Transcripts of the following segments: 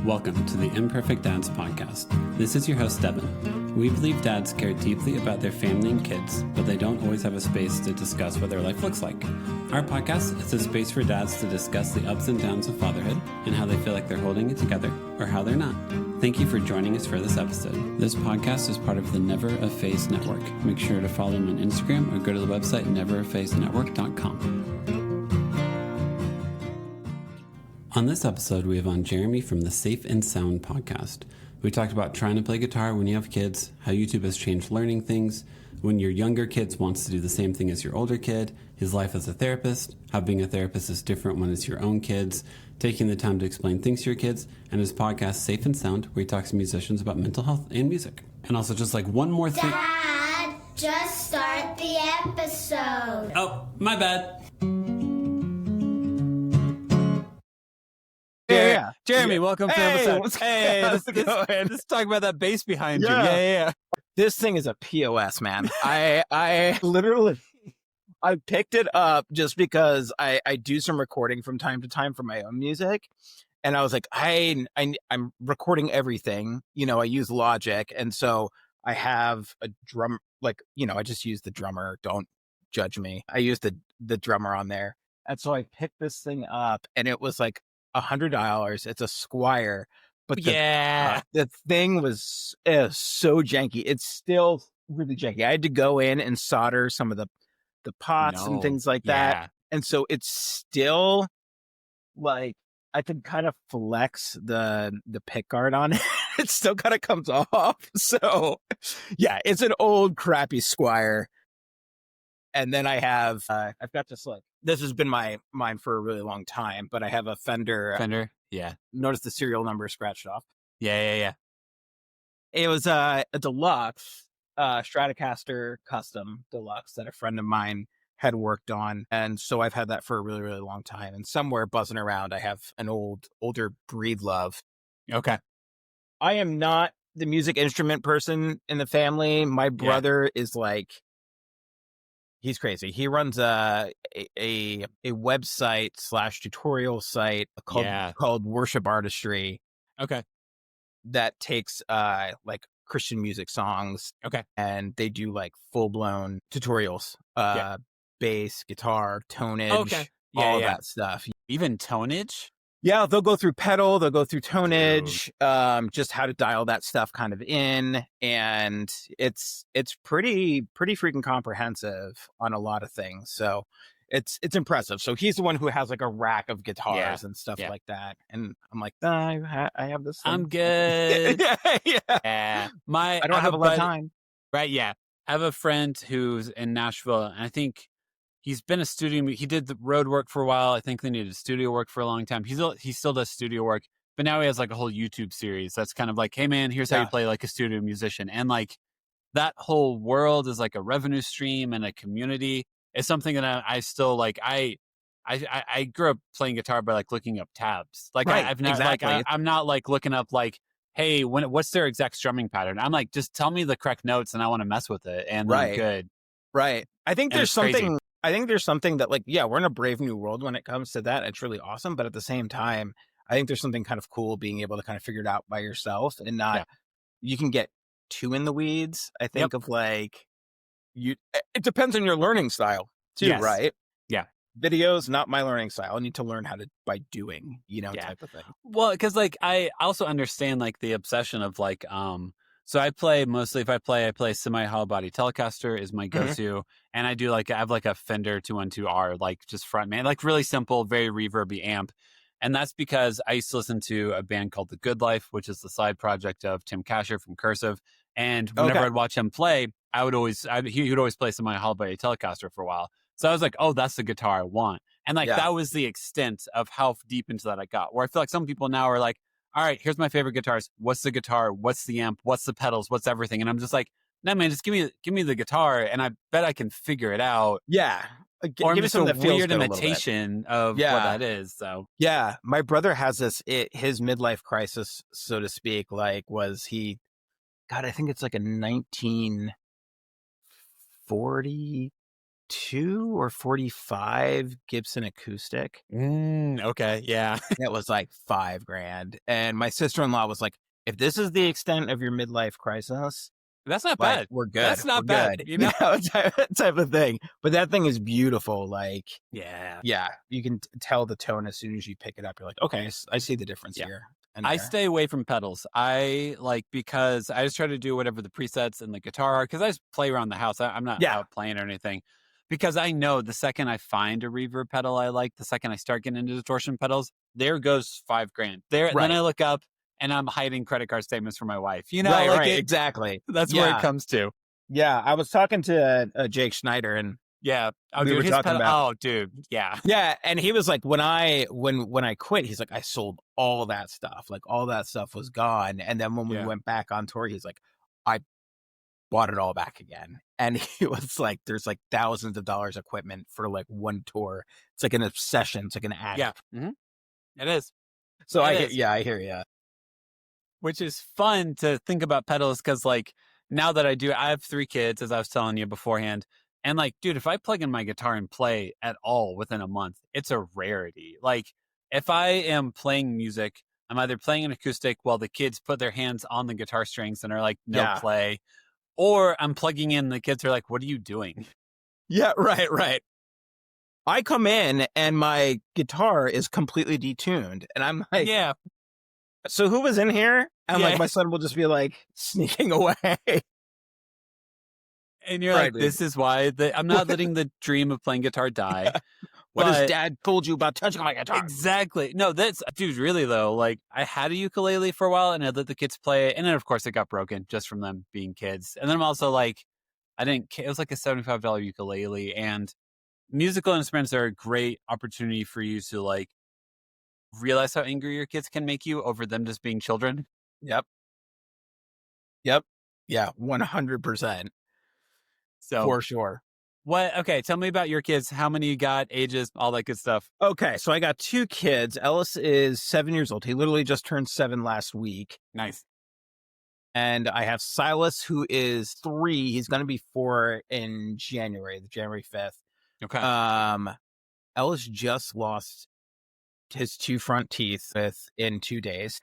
Welcome to the Imperfect Dads Podcast. This is your host, Devin. We believe dads care deeply about their family and kids, but they don't always have a space to discuss what their life looks like. Our podcast is a space for dads to discuss the ups and downs of fatherhood and how they feel like they're holding it together or how they're not. Thank you for joining us for this episode. This podcast is part of the Never a Face Network. Make sure to follow them on Instagram or go to the website neverafacenetwork.com. On this episode, we have on Jeremy from the Safe and Sound podcast. We talked about trying to play guitar when you have kids, how YouTube has changed learning things, when your younger kid wants to do the same thing as your older kid, his life as a therapist, how being a therapist is different when it's your own kids, taking the time to explain things to your kids, and his podcast Safe and Sound, where he talks to musicians about mental health and music. And also just like one more thing. Dad, just start the episode. Oh, my bad. Yeah. Jeremy, welcome to the episode. Let's talk about that bass behind you. Yeah. This thing is a POS, man. I literally, I picked it up just because I do some recording from time to time for my own music. And I was like, I'm recording everything. You know, I use Logic. And so I have a drum, like, you know, I just use the drummer. Don't judge me. I use the drummer on there. And so I picked this thing up and it was like $100. It's a Squire, but the thing was so janky. It's still really janky. I had to go in and solder some of the pots and things like that. And so it's still like, I can kind of flex the pick guard on it. It still kind of comes off. So yeah, it's an old crappy Squire. And then I have, I've got this like, this has been mine for a really long time, but I have a Fender. Yeah. Notice the serial number scratched off. Yeah. It was a deluxe, Stratocaster Custom Deluxe that a friend of mine had worked on. And so I've had that for a really, really long time. And somewhere buzzing around, I have an older Breedlove. Okay. I am not the music instrument person in the family. My brother is like, he's crazy. He runs a website / tutorial site called Worship Artistry. Okay. That takes like Christian music songs. Okay. And they do like full blown tutorials. Bass, guitar, tonage, all that stuff. Even tonage? Yeah, they'll go through pedal, they'll go through tonage, just how to dial that stuff kind of in. And it's pretty freaking comprehensive on a lot of things. So it's impressive. So he's the one who has like a rack of guitars and stuff like that. And I'm like, I have this thing. I'm good. Yeah. I don't have a lot of time. Right, yeah. I have a friend who's in Nashville, and I think he's been he did the road work for a while. I think they needed studio work for a long time. He still does studio work, but now he has like a whole YouTube series that's kind of like, hey man, here's how you play like a studio musician. And like that whole world is like a revenue stream and a community. It's something that I still like. I grew up playing guitar by like looking up tabs. Like I've never I'm not like looking up like, hey, what's their exact strumming pattern? I'm like, just tell me the correct notes and I want to mess with it. And I'm good. Right. I think there's something. Crazy. I think there's something that like, we're in a brave new world when it comes to that. It's really awesome. But at the same time, I think there's something kind of cool being able to kind of figure it out by yourself and not, you can get too in the weeds. I think of like, it depends on your learning style too, right? Yeah. Videos, not my learning style. I need to learn how to, by doing, type of thing. Well, because like, I also understand like the obsession of like, so I play mostly, if I play semi-hollow body Telecaster is my go-to. And I have like a Fender 212R, like just front man, like really simple, very reverby amp. And that's because I used to listen to a band called The Good Life, which is the side project of Tim Kasher from Cursive. And whenever I'd watch him play, he would always play semi-hollow body Telecaster for a while. So I was like, oh, that's the guitar I want. And like, that was the extent of how deep into that I got, where I feel like some people now are like, all right, here's my favorite guitars. What's the guitar? What's the amp? What's the pedals? What's everything? And I'm just like, no, man, just give me the guitar, and I bet I can figure it out. Yeah, or I'm just a weird imitation of what that is. So my brother has his midlife crisis, so to speak. Like, I think it's like a 1940 42 or 45 Gibson acoustic. Okay, yeah. It was like $5,000. And my sister-in-law was like, if this is the extent of your midlife crisis, That's not like, bad. we're good. That's We're not bad, good. you know? Type of thing. But that thing is beautiful. Like, Yeah. yeah, you can tell the tone as soon as you pick it up. You're like, okay, I see the difference Yeah. here and I there. stay away from pedals. I like because I just try to do whatever the presets and the guitar are because I just play around the house. I'm not Yeah. out playing or anything because I know the second I find a reverb pedal I like, the second I start getting into distortion pedals, there goes $5,000. There, Right. then I look up and I'm hiding credit card statements for my wife. You know, Right, like right, it, exactly. that's where it Yeah. comes to. Yeah, I was talking to Jake Schneider, and Yeah. Oh, we dude, were his talking pedal. about Oh, dude. Yeah. yeah, and he was like, when I quit, he's like, I sold all that stuff, like all that stuff was gone, and then when we Yeah. went back on tour, he's like, I bought it all back again, and he was like, there's like thousands of dollars equipment for like one tour. It's like an obsession. It's like an addict. Yeah. It is. So It I is. I hear you. Which is fun to think about pedals because, like, now that I have 3 kids, as I was telling you beforehand. And, like, dude, if I plug in my guitar and play at all within a month, it's a rarity. Like, if I am playing music, I'm either playing an acoustic while the kids put their hands on the guitar strings and are like, no Yeah. play, or I'm plugging in, the kids are like, what are you doing? Yeah, right. I come in and my guitar is completely detuned, and I'm like, Yeah. so who was in here? And Yeah. like my son will just be like sneaking away. And you're Right, like, dude. this is why I'm not letting the dream of playing guitar die. What has But- dad told you about touching my guitar? Exactly. No, that's, dude, really though, like I had a ukulele for a while and I let the kids play it. And then of course it got broken just from them being kids. And then I'm also like, it was like a $75 ukulele, and musical instruments are a great opportunity for you to like realize how angry your kids can make you over them just being children. Yep. Yeah, 100%. So For sure. okay, tell me about your kids. How many you got, ages, all that good stuff. Okay, so I got 2 kids. Ellis is 7 years old. He literally just turned 7 last week. Nice. And I have Silas, who is 3. He's going to be 4 in January 5th. Okay. Ellis just lost his 2 front teeth in 2 days,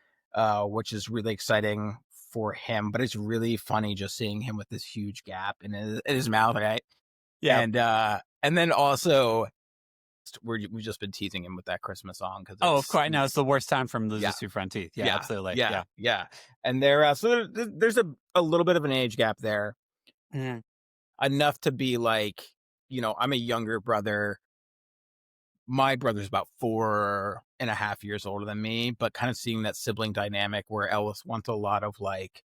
which is really exciting for him. But it's really funny just seeing him with this huge gap in his mouth, right? Yeah. And then also we've just been teasing him with that Christmas song because Of course. Now it's the worst time for him to lose his 2 front teeth. Yeah, absolutely. Yeah. And there, so there's a little bit of an age gap there, Mhm. enough to be like, I'm a younger brother. My brother's about 4.5 years older than me, but kind of seeing that sibling dynamic where Ellis wants a lot of like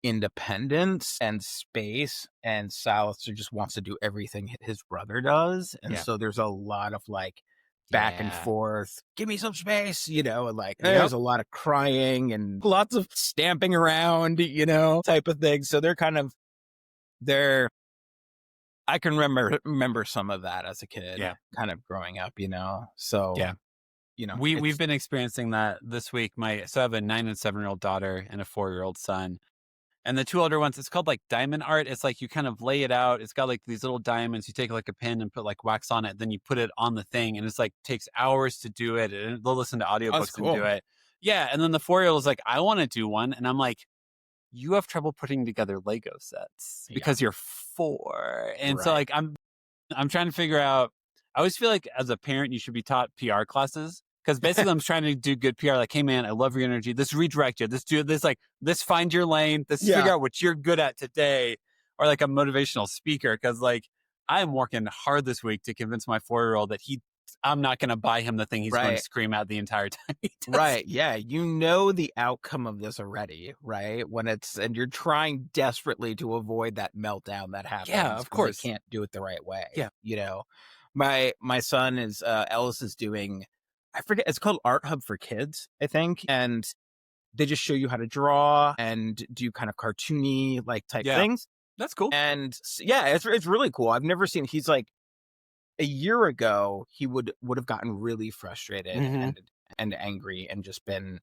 independence and space, and Silas just wants to do everything his brother does. And so there's a lot of like back and forth, give me some space, and like there's a lot of crying and lots of stamping around, type of thing. So I can remember some of that as a kid, kind of growing up, so we've been experiencing that this week. So I have a 9 and 7-year-old daughter and a 4-year-old son. And the 2 older ones, it's called like diamond art. It's like you kind of lay it out. It's got like these little diamonds. You take like a pin and put like wax on it. Then you put it on the thing, and it's like takes hours to do it. And they'll listen to audiobooks and do it. Yeah. And then the 4-year-old is like, I want to do one. And I'm like, you have trouble putting together Lego sets because you're 4. And so like I'm trying to figure out, I always feel like as a parent, you should be taught PR classes. Because basically, I'm trying to do good PR. Like, hey, man, I love your energy. This redirect you. This do this. Like, this find your lane. This figure out what you're good at today. Or like a motivational speaker. Because like, I'm working hard this week to convince my 4-year-old that I'm not going to buy him the thing he's going to scream at the entire time. Right. Yeah. The outcome of this already, right? And you're trying desperately to avoid that meltdown that happens. Yeah, of course. They can't do it the right way. Yeah. My son is, Ellis is doing, I forget, it's called Art Hub for Kids, I think. And they just show you how to draw and do kind of cartoony like type things. That's cool. And it's really cool. I've never seen, he's like, a year ago, he would have gotten really frustrated and angry and just been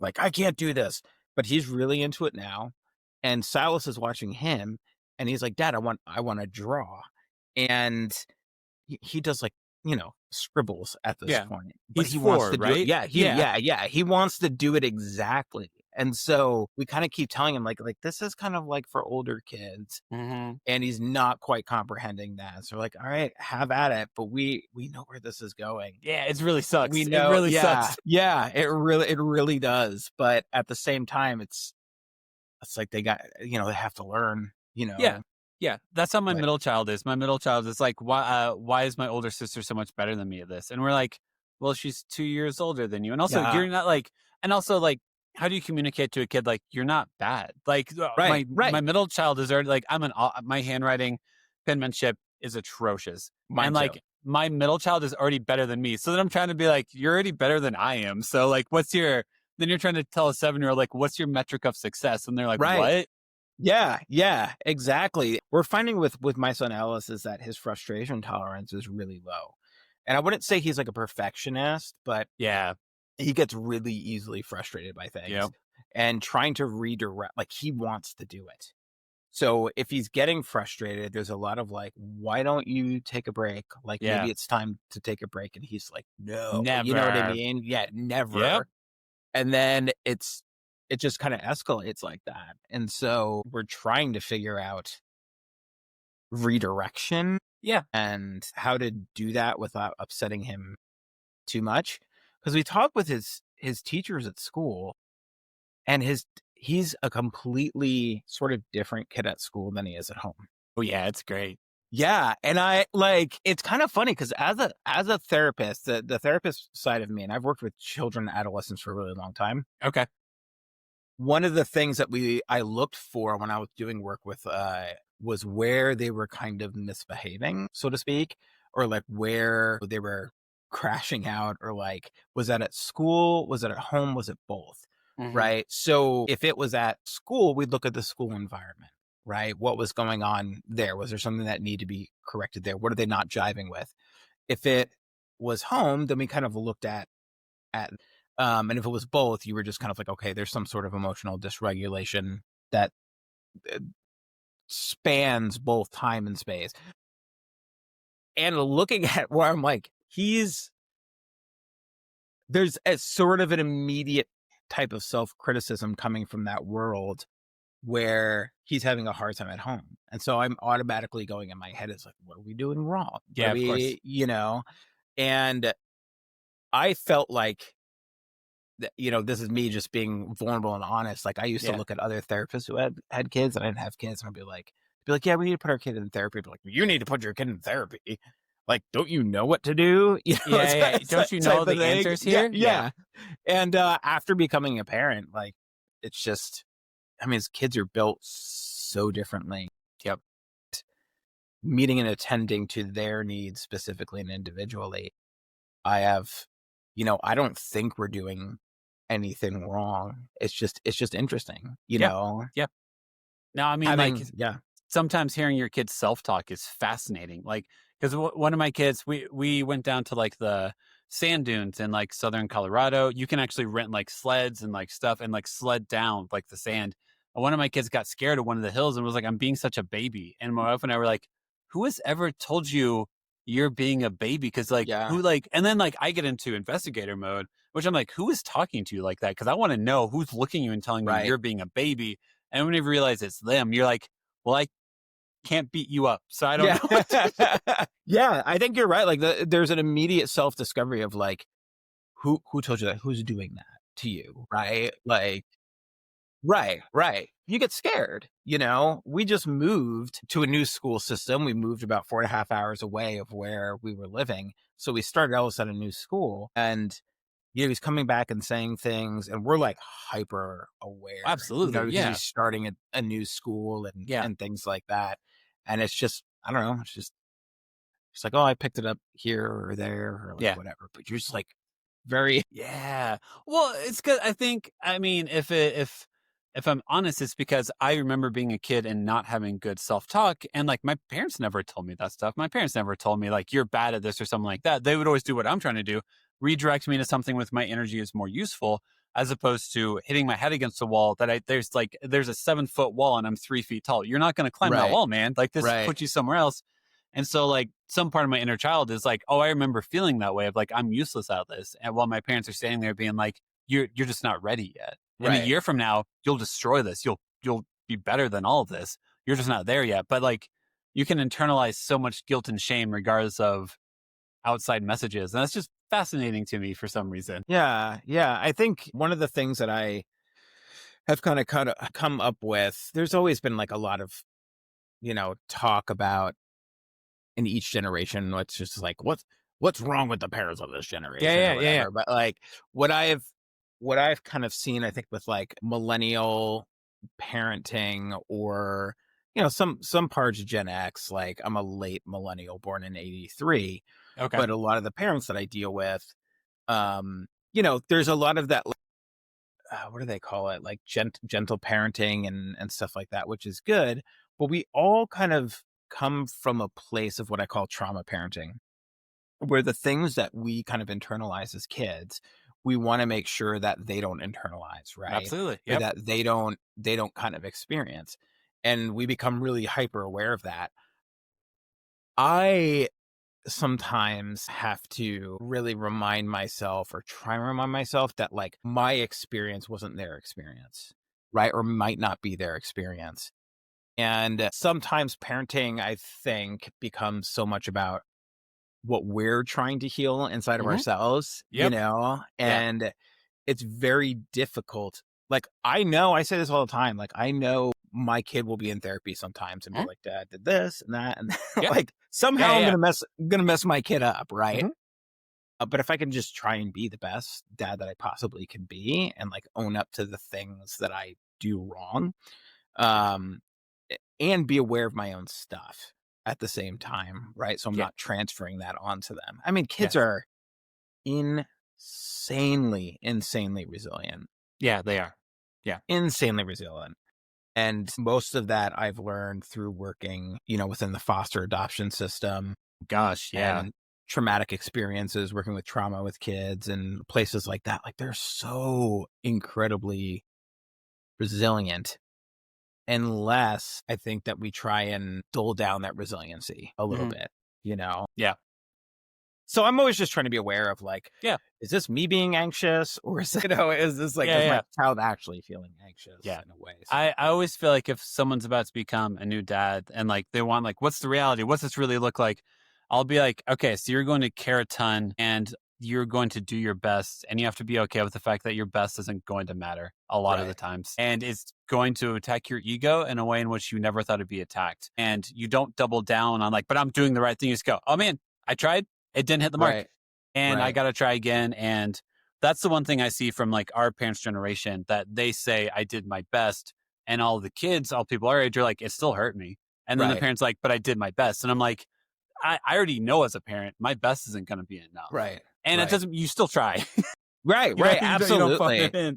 like, I can't do this. But he's really into it now. And Silas is watching him and he's like, Dad, I want to draw. And he does like, scribbles at this Yeah. point, but He's he wants 4, to do it. right? Yeah, Yeah. he wants to do it exactly. And so we kind of keep telling him like this is kind of like for older kids, Mhm. and he's not quite comprehending that. So we're like, all right, have at it. But we know where this is going. Yeah, it really sucks. We It know, really sucks. yeah, it really does. But at the same time, it's like they got, they have to learn, Yeah. Yeah, that's how my but middle child is. My middle child is like, why is my older sister so much better than me at this? And we're like, well, she's 2 years older than you. And also, yeah, you're not like, and also like, how do you communicate to a kid like you're not bad? Like right, my right. middle child is already like my handwriting, penmanship is atrocious, Mine and too. like my middle child is already better than me. So then I'm trying to be like, you're already better than I am. So like, then you're trying to tell a 7-year-old like, what's your metric of success? And they're like, Right. what? Yeah, exactly. We're finding with my son Ellis is that his frustration tolerance is really low. And I wouldn't say he's like a perfectionist, but Yeah. he gets really easily frustrated by things. Yeah. And trying to redirect, like he wants to do it. So if he's getting frustrated, there's a lot of like, why don't you take a break? Like Yeah. maybe it's time to take a break. And he's like, no, you know what I Never. mean? Yeah, never. Yep. And then it just kind of escalates like that. And so we're trying to figure out redirection Yeah. and how to do that without upsetting him too much. Because we talked with his teachers at school, and he's a completely sort of different kid at school than he is at home. Oh yeah, it's great. Yeah. And it's kind of funny because as a therapist, the therapist side of me, and I've worked with children and adolescents for a really long time. Okay. One of the things that I looked for when I was doing work with was where they were kind of misbehaving, so to speak, or like where they were crashing out, or like, was that at school? Was it at home? Was it both? Mhm. Right. So if it was at school, we'd look at the school environment, right? What was going on there? Was there something that needed to be corrected there? What are they not jiving with? If it was home, then we kind of looked at and if it was both, you were just kind of like, okay, there's some sort of emotional dysregulation that uh, spans both time and space. And looking at where I'm like, there's a sort of an immediate type of self-criticism coming from that world where he's having a hard time at home. And so I'm automatically going in my head, it's like, what are we doing wrong? Yeah, of course. And I felt like, this is me just being vulnerable and honest. Like I used to Yeah. look at other therapists who had kids, and I didn't have kids, and I'd be like, yeah, we need to put our kid in therapy. Be like, you need to put your kid in therapy. Like, don't you know what to do? Yeah. Don't you know the answers here? Yeah. And after becoming a parent, like, it's just, I mean, his kids are built so differently. Yep. Meeting and attending to their needs specifically and individually, I have, I don't think we're doing anything wrong. It's just interesting, Yeah. No, I mean, like, yeah. sometimes hearing your kids self-talk is fascinating. Like, because one of my kids, we went down to like the sand dunes in like southern Colorado. You can actually rent like sleds and like stuff and like sled down like the sand. And one of my kids got scared of one of the hills and was like, I'm being such a baby. And my wife and I were like, who has ever told you you're being a baby? Because like, Yeah. who like, and then like I get into investigator mode, which I'm like, who is talking to you like that? Because I want to know who's looking at you and telling Right. you you're being a baby. And when you realize it's them, you're like, well, I can't beat you up, so I don't know what to do. Yeah, I think you're right. Like there's an immediate self-discovery of like, who told you that? Who's doing that to you? Right? Like, right. You get scared, We just moved to a new school system. We moved about 4.5 hours away of where we were living. So we started Ellis at a new school, and he's coming back and saying things, and we're like hyper aware. Absolutely, because yeah. he's starting a new school and things like that. And it's just, I don't know, it's like, oh, I picked it up here or there or like whatever. But you're just like very Yeah. Well, it's good. I think, I mean, if I'm honest, it's because I remember being a kid and not having good self-talk. And like my parents never told me that stuff. My parents never told me like, you're bad at this or something like that. They would always do what I'm trying to do, redirect me to something with my energy is more useful, as opposed to hitting my head against the wall there's a 7-foot wall and I'm 3 feet tall. You're not going to climb that wall, man. Like this puts you somewhere else. And so like some part of my inner child is like, oh, I remember feeling that way of like, I'm useless at this. And while my parents are standing there being like, you're just not ready yet. And a Right. year from now, you'll destroy this. You'll be better than all of this. You're just not there yet. But like you can internalize so much guilt and shame regardless of outside messages. And that's just fascinating to me for some reason. Yeah. Yeah. I think one of the things that I have kind of come up with, there's always been like a lot of, talk about in each generation, it's just like, what's wrong with the parents of this generation or whatever. But like what I've kind of seen, I think with like millennial parenting or, some parts of Gen X, like I'm a late millennial born in 83, Okay. but a lot of the parents that I deal with, there's a lot of that, what do they call it? Like gentle parenting and stuff like that, which is good. But we all kind of come from a place of what I call trauma parenting, where the things that we kind of internalize as kids, we want to make sure that they don't internalize, right? Absolutely. Or Yep. that they don't kind of experience. And we become really hyper aware of that. I sometimes have to really remind myself or try and remind myself that like my experience wasn't their experience, right? Or might not be their experience. And sometimes parenting, I think, becomes so much about what we're trying to heal inside of ourselves, Yep. and it's very difficult. Like, I say this all the time, like, I know my kid will be in therapy sometimes and be like, Dad did this and that. And like, somehow I'm gonna mess my kid up, right? But if I can just try and be the best dad that I possibly can be and like own up to the things that I do wrong, and be aware of my own stuff at the same time, right? So I'm not transferring that onto them. I mean, kids are insanely resilient. Yeah, they are. Yeah. Insanely resilient. And most of that I've learned through working, within the foster adoption system. Gosh, yeah. And traumatic experiences, working with trauma with kids and places like that. Like, they're so incredibly resilient. Unless I think that we try and dull down that resiliency a little bit, Yeah. So I'm always just trying to be aware of like, is this me being anxious, or is this like, is my child actually feeling anxious in a way? So. I always feel like if someone's about to become a new dad and like they want like, what's the reality? What's this really look like? I'll be like, okay, so you're going to care a ton and you're going to do your best, and you have to be okay with the fact that your best isn't going to matter a lot of the times. And it's going to attack your ego in a way in which you never thought it'd be attacked. And you don't double down on like, but I'm doing the right thing. You just go, oh man, I tried. It didn't hit the mark. And I got to try again. And that's the one thing I see from like our parents' generation, that they say I did my best. And all the kids, all people our age are like, it still hurt me. And then the parents like, but I did my best. And I'm like, I already know as a parent, my best isn't going to be enough. Right. And it doesn't, you still try. Right. Absolutely.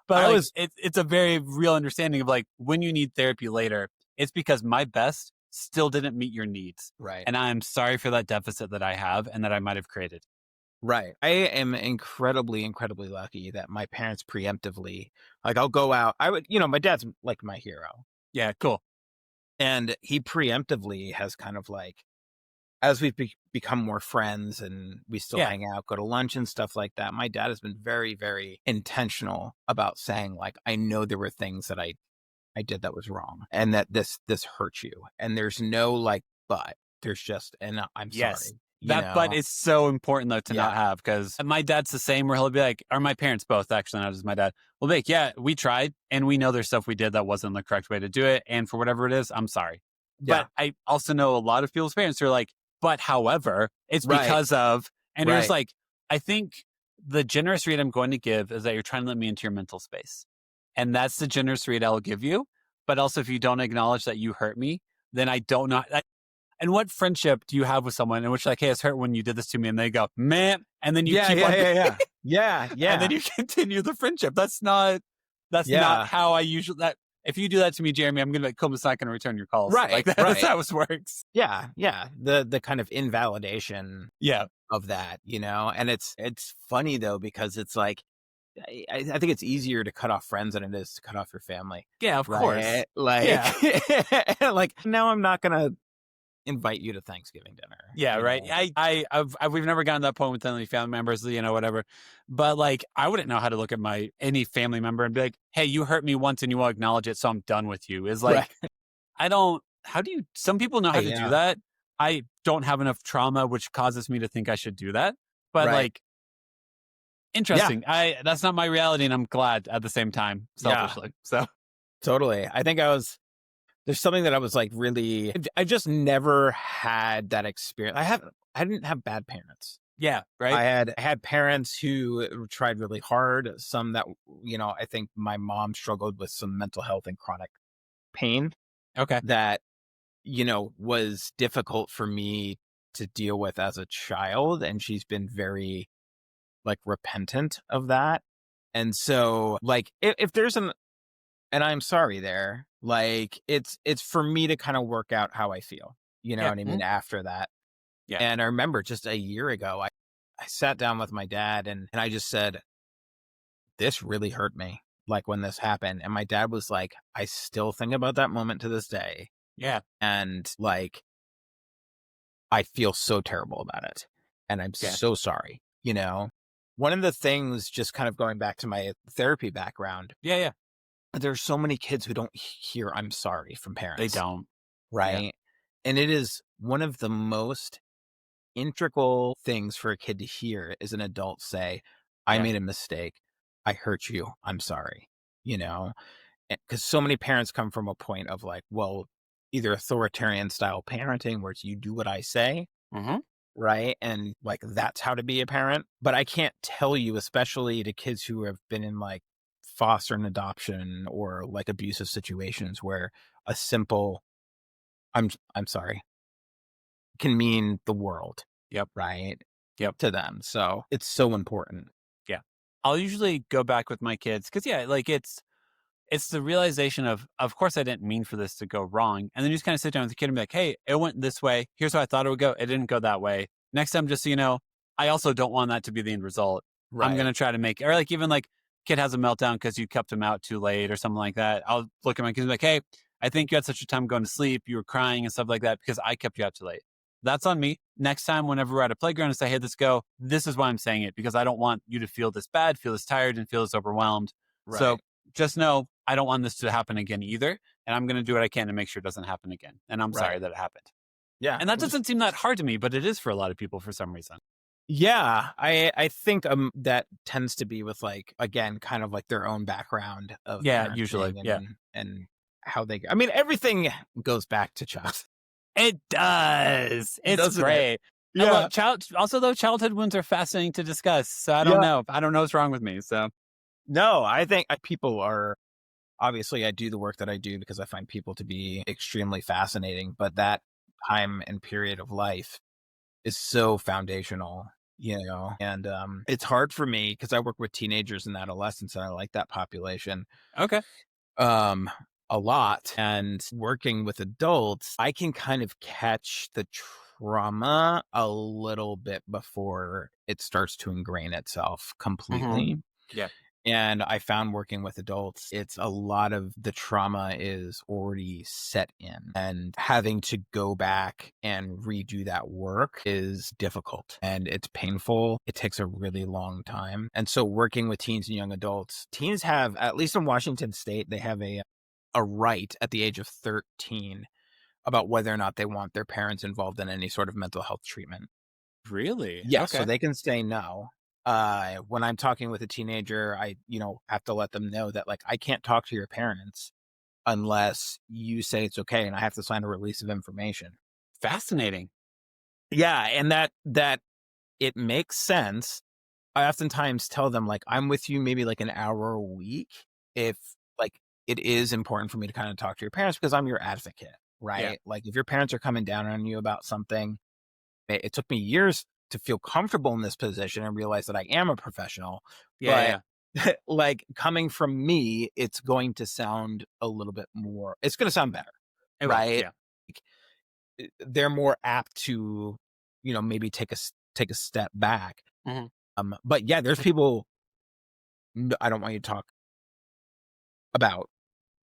But it's a very real understanding of like, when you need therapy later, it's because my best still didn't meet your needs. Right. And I'm sorry for that deficit that I have and that I might have created. Right. I am incredibly lucky that my parents preemptively, like, I'll go out. my dad's like my hero. Yeah, cool. And he preemptively has kind of like, as we've become more friends and we still hang out, go to lunch and stuff like that, my dad has been very, very intentional about saying like, I know there were things that I did that was wrong and that this hurt you. And there's no like, but there's just, and I'm sorry. But it's so important though to not have, because my dad's the same, where he'll be like, or my parents both actually, not just my dad, will be like, we tried and we know there's stuff we did that wasn't the correct way to do it. And for whatever it is, I'm sorry. But I also know a lot of people's parents who are like, but however, it's because of, and there's like, I think the generous read I'm going to give is that you're trying to let me into your mental space. And that's the generous read I'll give you. But also, if you don't acknowledge that you hurt me, then I don't know. And what friendship do you have with someone in which like, hey, it's hurt when you did this to me, and they go, man, and then you keep on, and then you continue the friendship. That's not how I usually. If you do that to me, Jeremy, I'm going to be like, cool, it's not going to return your calls. Right. Like that's how it works. Yeah. Yeah. The kind of invalidation of that, and it's funny though, because it's like, I think it's easier to cut off friends than it is to cut off your family. Yeah, of course. Like, like now I'm not going to invite you to Thanksgiving dinner. Yeah, you right. know? We've never gotten to that point with any family members, whatever. But like, I wouldn't know how to look at any family member and be like, "Hey, you hurt me once, and you won't acknowledge it, so I'm done with you." Is like, Right. I don't. How do you? Some people know how to do Yeah. that. I don't have enough trauma, which causes me to think I should do that. But Right. like, Yeah. interesting. That's not my reality, and I'm glad at the same time, Yeah. selfishly. So Totally. I think there's something that I was like really, I just never had that experience. I didn't have bad parents. yeah, right. I had parents who tried really hard. Some that, I think my mom struggled with some mental health and chronic pain Okay. that, was difficult for me to deal with as a child. And she's been very like repentant of that. And so like, if there's and I'm sorry there, like it's for me to kind of work out how I feel, you know Yeah. what I mean? After that. Yeah. And I remember just a year ago, I sat down with my dad and I just said, this really hurt me. Like when this happened. And my dad was like, I still think about that moment to this day. Yeah. And like, I feel so terrible about it. And I'm Yeah. so sorry, One of the things, just kind of going back to my therapy background, Yeah. Yeah. there's so many kids who don't hear I'm sorry from parents. They don't. Right. Yeah. And it is one of the most integral things for a kid to hear is an adult say, I Yeah. made a mistake. I hurt you. I'm sorry. Because so many parents come from a point of like, well, either authoritarian style parenting where it's you do what I say. Mm-hmm. Right. And like, that's how to be a parent. But I can't tell you, especially to kids who have been in like foster and adoption or like abusive situations where a simple, I'm sorry, can mean the world. Yep. Right. Yep. To them. So it's so important. Yeah. I'll usually go back with my kids because, yeah, like it's the realization of course, I didn't mean for this to go wrong. And then you just kind of sit down with the kid and be like, hey, it went this way. Here's how I thought it would go. It didn't go that way. Next time, just so you know, I also don't want that to be the end result. Right. I'm going to try to make, or like even like kid has a meltdown because you kept him out too late or something like that. I'll look at my kids and be like, hey, I think you had such a time going to sleep. You were crying and stuff like that because I kept you out too late. That's on me. Next time, whenever we're at a playground and say, hey, let's go, this is why I'm saying it because I don't want you to feel this bad, feel this tired, and feel this overwhelmed. Right. So just know I don't want this to happen again either. And I'm going to do what I can to make sure it doesn't happen again. And I'm sorry that it happened. Yeah. And that doesn't seem that hard to me, but it is for a lot of people for some reason. Yeah. I think that tends to be with like, again, kind of like their own background of usually. And how they, I mean, everything goes back to childhood. It does. It's Doesn't great. it? Yeah. Also, though, childhood wounds are fascinating to discuss. So I don't know. I don't know what's wrong with me. So no, I think people are, obviously I do the work that I do because I find people to be extremely fascinating, but that time and period of life is so foundational, and it's hard for me because I work with teenagers and adolescents and I like that population. Okay. A lot. And working with adults, I can kind of catch the trauma a little bit before it starts to ingrain itself completely. Mm-hmm. Yeah. And I found working with adults, it's a lot of the trauma is already set in, and having to go back and redo that work is difficult and it's painful. It takes a really long time. And so working with teens and young adults, teens have, at least in Washington State, they have a right at the age of 13 about whether or not they want their parents involved in any sort of mental health treatment. Really? Yeah. Okay. So they can say no. When I'm talking with a teenager, I, have to let them know that like, I can't talk to your parents unless you say it's okay. And I have to sign a release of information. Fascinating. Yeah. And that it makes sense. I oftentimes tell them like, I'm with you maybe like an hour a week. If like, it is important for me to kind of talk to your parents because I'm your advocate, right? Yeah. Like if your parents are coming down on you about something, it took me years to feel comfortable in this position and realize that I am a professional. Yeah. But like coming from me, it's going to sound a little bit more, it's going to sound better, right? Yeah. Like, they're more apt to, maybe take a step back. Mm-hmm. But yeah, there's people, I don't want you to talk about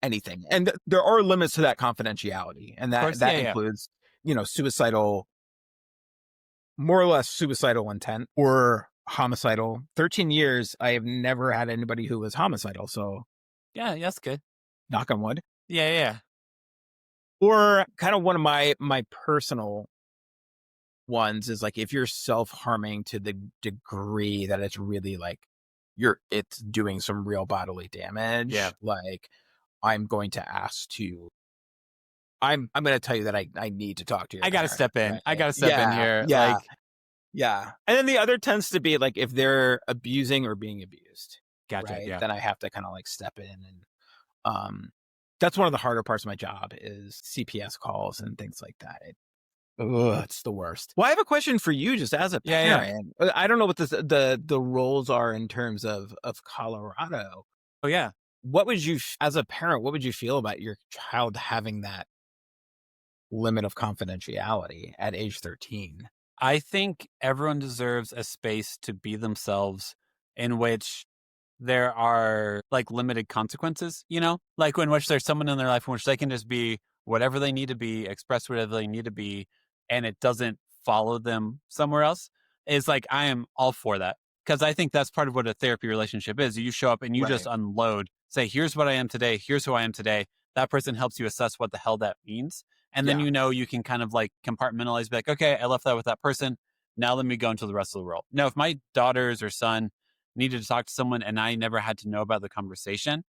anything. And there are limits to that confidentiality. And that includes suicidal, more or less suicidal intent or homicidal. 13 years, I have never had anybody who was homicidal. So Yeah, that's good. knock on wood. Yeah. Or kind of one of my personal ones is like if you're self-harming to the degree that it's really like it's doing some real bodily damage. Yeah. Like I'm going to I'm going to tell you that I need to talk to you. I got to step in. Right? I got to step in here. Yeah. Like, yeah. And then the other tends to be like if they're abusing or being abused. gotcha. Right? Yeah. Then I have to kind of like step in and that's one of the harder parts of my job is CPS calls and things like that. It's the worst. Well, I have a question for you, just as a parent. Yeah. I don't know what the roles are in terms of Colorado. Oh yeah. What would you, as a parent, what would you feel about your child having that limit of confidentiality at age 13? I think everyone deserves a space to be themselves in which there are like limited consequences, like in which there's someone in their life in which they can just be whatever they need to be, express whatever they need to be, and it doesn't follow them somewhere else. Is like, I am all for that. Because I think that's part of what a therapy relationship is. You show up and you just unload, say, here's what I am today. Here's who I am today. That person helps you assess what the hell that means. And then, you can kind of like compartmentalize, be like, okay, I left that with that person. Now let me go into the rest of the world. Now, if my daughters or son needed to talk to someone and I never had to know about the conversation,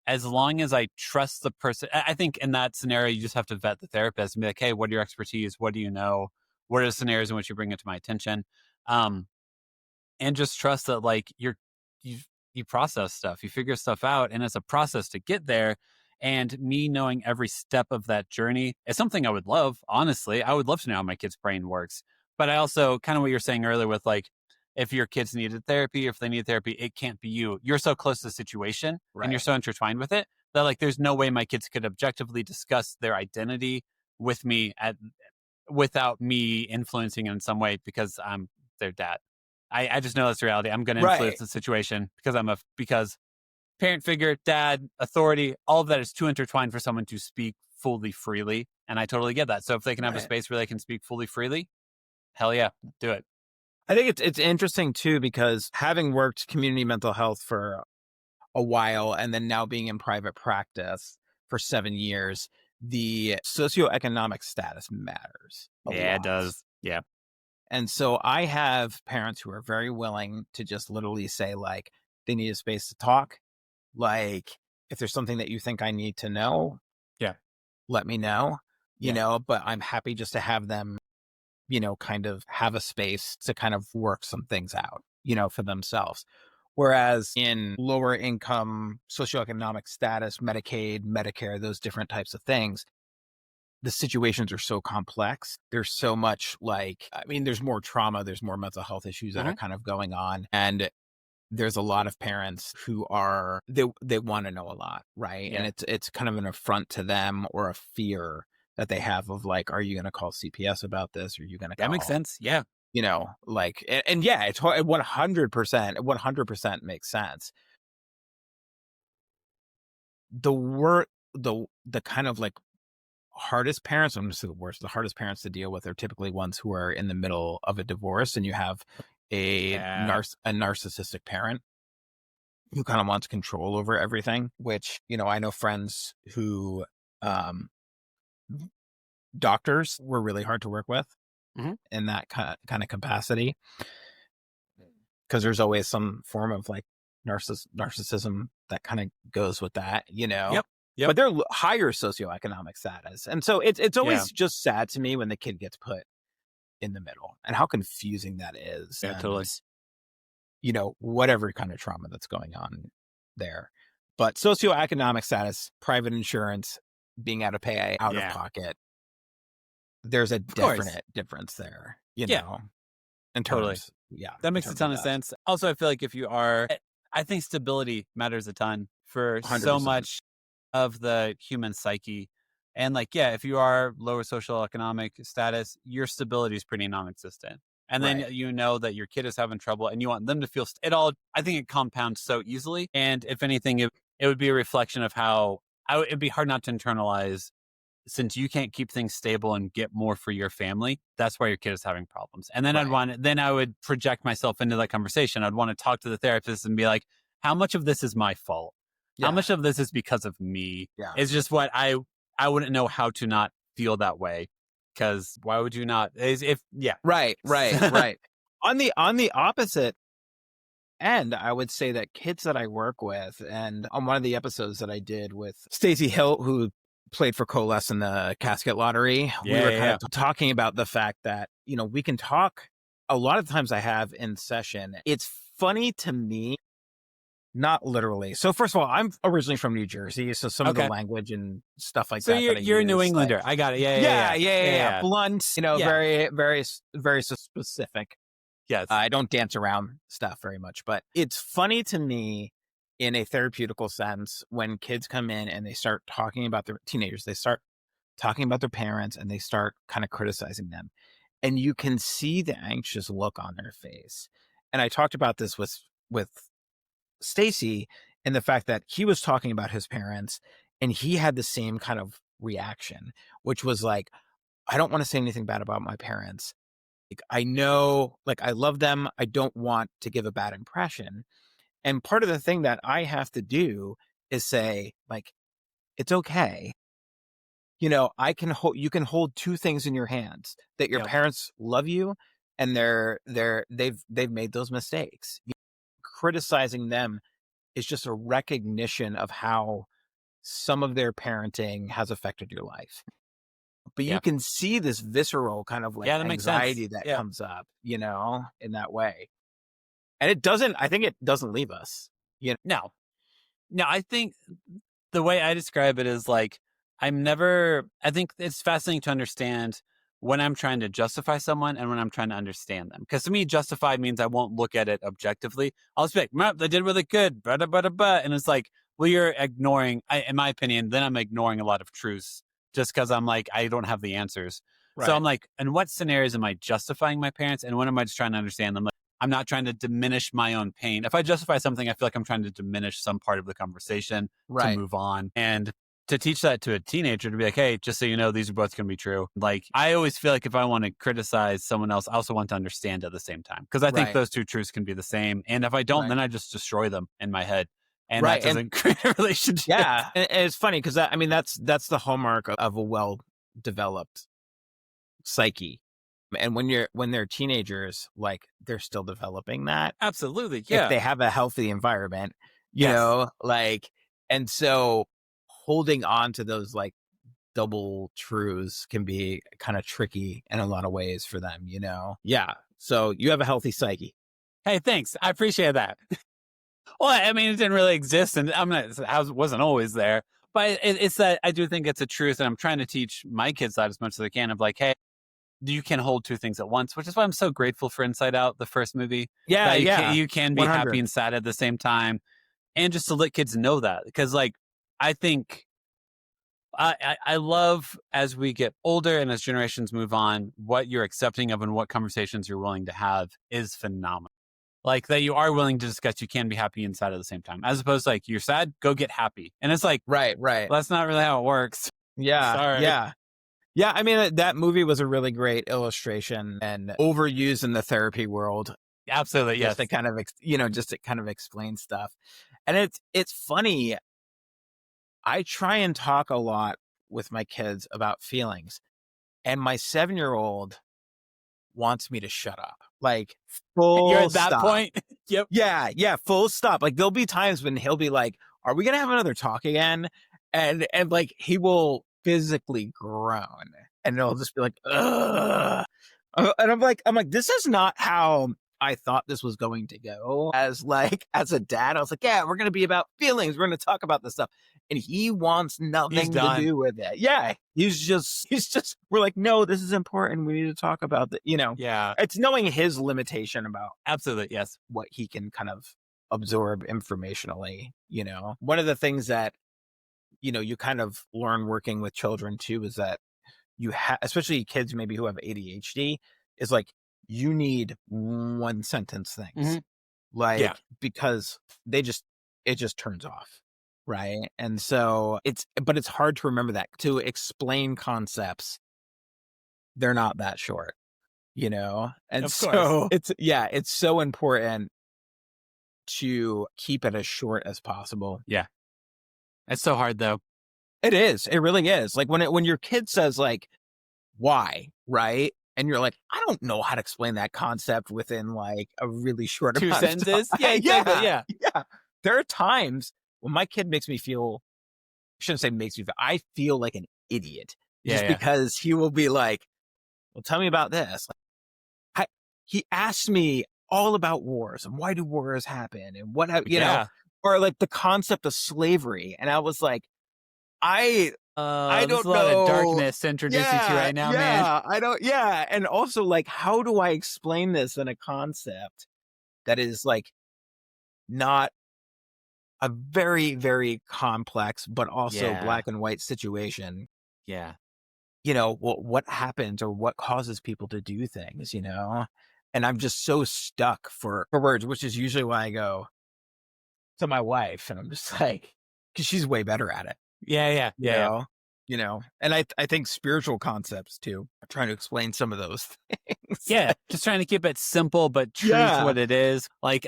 as long as I trust the person, I think in that scenario, you just have to vet the therapist and be like, hey, what are your expertise? What do you know? What are the scenarios in which you bring it to my attention? And just trust that like you process stuff, you figure stuff out, and it's a process to get there. And me knowing every step of that journey is something I would love. Honestly, I would love to know how my kid's brain works. But I also kind of what you're saying earlier with like, if your kids needed therapy, if they need therapy, it can't be you. You're so close to the situation and you're so intertwined with it that like, there's no way my kids could objectively discuss their identity with me without me influencing in some way because I'm their dad. I just know that's reality. I'm going to influence the situation because parent figure, dad, authority, all of that is too intertwined for someone to speak fully freely. And I totally get that. So if they can have a space where they can speak fully freely, hell yeah, do it. I think it's interesting too, because having worked community mental health for a while and then now being in private practice for 7 years, the socioeconomic status matters. Yeah, it does. Yeah. And so I have parents who are very willing to just literally say like, they need a space to talk. Like if there's something that you think I need to know, let me know, you know, but I'm happy just to have them, kind of have a space to kind of work some things out, for themselves. Whereas in lower income, socioeconomic status, Medicaid, Medicare, those different types of things, the situations are so complex. There's so much there's more trauma, there's more mental health issues that are kind of going on. And there's a lot of parents who they want to know a lot, right? Yeah. And it's kind of an affront to them or a fear that they have of like, are you going to call CPS about this? Or are you going to That makes sense. Yeah. And yeah, it's 100% makes sense. The kind of like hardest parents, I'm just the worst, the hardest parents to deal with are typically ones who are in the middle of a divorce and you have a narcissistic parent who kind of wants control over everything, which, I know friends who, doctors were really hard to work with in that kind of capacity. Cause there's always some form of like narcissism that kind of goes with that, Yep. But they're higher socioeconomic status. And so it's always just sad to me when the kid gets put in the middle and how confusing that is. Yeah, totally. Whatever kind of trauma that's going on there. But socioeconomic status, private insurance, being able to pay out of pocket, there's a definite difference there, in terms. Totally. Yeah. That makes a ton of sense. Also, I feel like I think stability matters a ton for 100%. So much of the human psyche. And if you are lower social economic status, your stability is pretty non-existent. And then that your kid is having trouble and you want them to feel I think it compounds so easily. And if anything, it would be a reflection of how it'd be hard not to internalize since you can't keep things stable and get more for your family, that's why your kid is having problems. And then Right. then I would project myself into that conversation. I'd want to talk to the therapist and be like, how much of this is my fault? How Yeah. much of this is because of me? Yeah. It's just what I wouldn't know how to not feel that way. Because why would you not? Yeah. Right. Right. On the opposite end, I would say that kids that I work with, and on one of the episodes that I did with Stacey Hilt, who played for Coalesce in the Casket Lottery, we were kind of talking about the fact that, we can talk a lot of times. I have in session. It's funny to me, not literally. So first of all, I'm originally from New Jersey, so some of the language and stuff like so that. you're a New Englander. I got it. Yeah. Blunt, Yeah. very, very, very specific. Yes. I don't dance around stuff very much, but it's funny to me in a therapeutical sense when kids come in and they start talking about their teenagers, they start talking about their parents and they start kind of criticizing them. And you can see the anxious look on their face. And I talked about this with Stacy and the fact that he was talking about his parents and he had the same kind of reaction, which was like, I don't want to say anything bad about my parents. Like, I know, like, I love them. I don't want to give a bad impression. And part of the thing that I have to do is say, like, it's okay. You can hold two things in your hands, that your parents love you and they've made those mistakes. Criticizing them is just a recognition of how some of their parenting has affected your life. But you can see this visceral kind of like anxiety that comes up, in that way. And I think it doesn't leave us. No, I think the way I describe it is like, I think it's fascinating to understand when I'm trying to justify someone and when I'm trying to understand them. Because to me, justify means I won't look at it objectively. I'll just be like, they did really good, and it's like, well, you're ignoring, in my opinion, then I'm ignoring a lot of truths just because I'm like, I don't have the answers. Right. So I'm like, in what scenarios am I justifying my parents? And when am I just trying to understand them? Like, I'm not trying to diminish my own pain. If I justify something, I feel like I'm trying to diminish some part of the conversation to move on. And to teach that to a teenager, to be like, hey, just so you know, these are both going to be true. Like, I always feel like if I want to criticize someone else, I also want to understand at the same time. Because I think those two truths can be the same. And if I don't, then I just destroy them in my head. And that doesn't create a relationship. Yeah. And it's funny because that's the hallmark of a well-developed psyche. And when they're teenagers, like, they're still developing that. Absolutely. Yeah. If they have a healthy environment, and so holding on to those like double truths can be kind of tricky in a lot of ways for them, Yeah. So you have a healthy psyche. Hey, thanks. I appreciate that. Well, I mean, it didn't really exist, and I wasn't always there. But it's that I do think it's a truth, and I'm trying to teach my kids that as much as I can. Of like, hey, you can hold two things at once, which is why I'm so grateful for Inside Out, the first movie. Yeah, you can be 100. happy and sad at the same time, and just to let kids know that, because like, I think I love, as we get older and as generations move on, what you're accepting of and what conversations you're willing to have is phenomenal. Like, that you are willing to discuss, you can be happy and sad at the same time, as opposed to like, you're sad, go get happy. And it's like, right. Well, that's not really how it works. Yeah. Sorry. Yeah. I mean, that movie was a really great illustration and overused in the therapy world. Absolutely. Yes. Just to kind of, explain stuff. And it's funny. I try and talk a lot with my kids about feelings, and my 7-year-old wants me to shut up. Like, full You're at that stop. point. Yep. Yeah, full stop. Like, there'll be times when he'll be like, "Are we gonna have another talk again?" And like, he will physically groan, and it'll just be like, "Ugh." And I'm like, this is not how I thought this was going to go. As a dad, I was like, yeah, we're gonna be about feelings. We're gonna talk about this stuff. And he wants nothing to do with it. Yeah. He's just, we're like, no, this is important. We need to talk about that. Yeah. It's knowing his limitation about Absolutely. Yes. what he can kind of absorb informationally. One of the things that, you kind of learn working with children too, is that you have, especially kids maybe who have ADHD, is like, you need one sentence things. Mm-hmm. Because it just turns off. right? And so it's hard to remember that. To explain concepts, they're not that short, you know? And Of course. so it's so important to keep it as short as possible. Yeah. It's so hard though. It is. It really is. Like when your kid says like, why, right? And you're like, I don't know how to explain that concept within like a really short 2 amount of time. sentences? Yeah, exactly. Yeah. Yeah. There are times when my kid makes me feel, I shouldn't say makes me feel, I feel like an idiot just Yeah. because he will be like, well, tell me about this. Like, he asked me all about wars and why do wars happen and what, you know, or like the concept of slavery. And I was like, I There's don't a lot know. of darkness to introduce you to right now, man. I don't. Yeah, and also like, how do I explain this in a concept that is like not a very, very complex, but also Yeah. black and white situation? Yeah. You know, what happens or what causes people to do things? You know, and I'm just so stuck for words, which is usually why I go to my wife, and I'm just like, because she's way better at it. Yeah. You know, and I think spiritual concepts too. I'm trying to explain some of those things. Yeah. Just trying to keep it simple, but true to what it is. Like,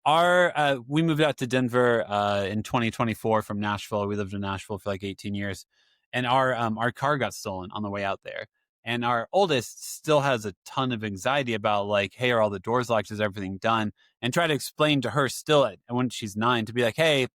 we moved out to Denver in 2024 from Nashville. We lived in Nashville for like 18 years, and our car got stolen on the way out there. And our oldest still has a ton of anxiety about like, hey, are all the doors locked? Is everything done? And try to explain to her still when she's 9 to be like, hey,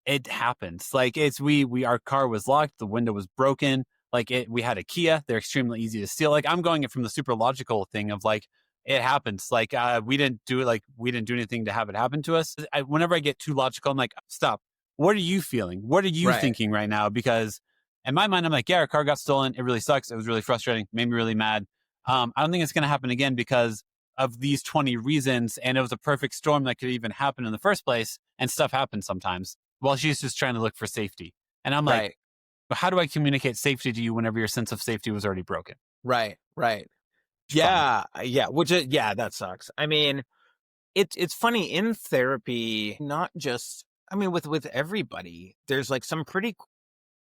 it happens. Like our car was locked. The window was broken. Like we had a Kia. They're extremely easy to steal. Like I'm going it from the super logical thing of like, it happens. Like we didn't do it. Like we didn't do anything to have it happen to us. Whenever I get too logical, I'm like, stop. What are you feeling? What are you thinking right now? Because in my mind, I'm like, yeah, our car got stolen. It really sucks. It was really frustrating. Made me really mad. I don't think it's going to happen again because of these 20 reasons. And it was a perfect storm that could even happen in the first place. And stuff happens sometimes. Well, she's just trying to look for safety. And I'm like, but how do I communicate safety to you whenever your sense of safety was already broken? Right. Yeah. That sucks. I mean, it's funny in therapy, not just, I mean, with everybody, there's like some pretty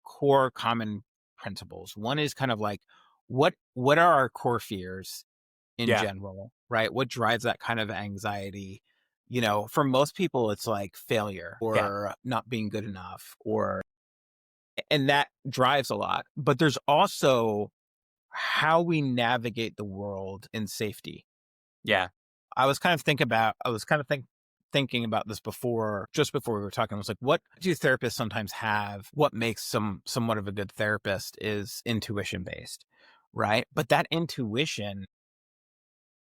core common principles. One is kind of like, what are our core fears in general, right? What drives that kind of anxiety? You know, for most people, it's like failure or not being good enough, and that drives a lot. But there's also how we navigate the world in safety. Yeah. I was kind of thinking about this just before we were talking. I was like, what do therapists sometimes have? What makes somewhat of a good therapist is intuition based, right? But that intuition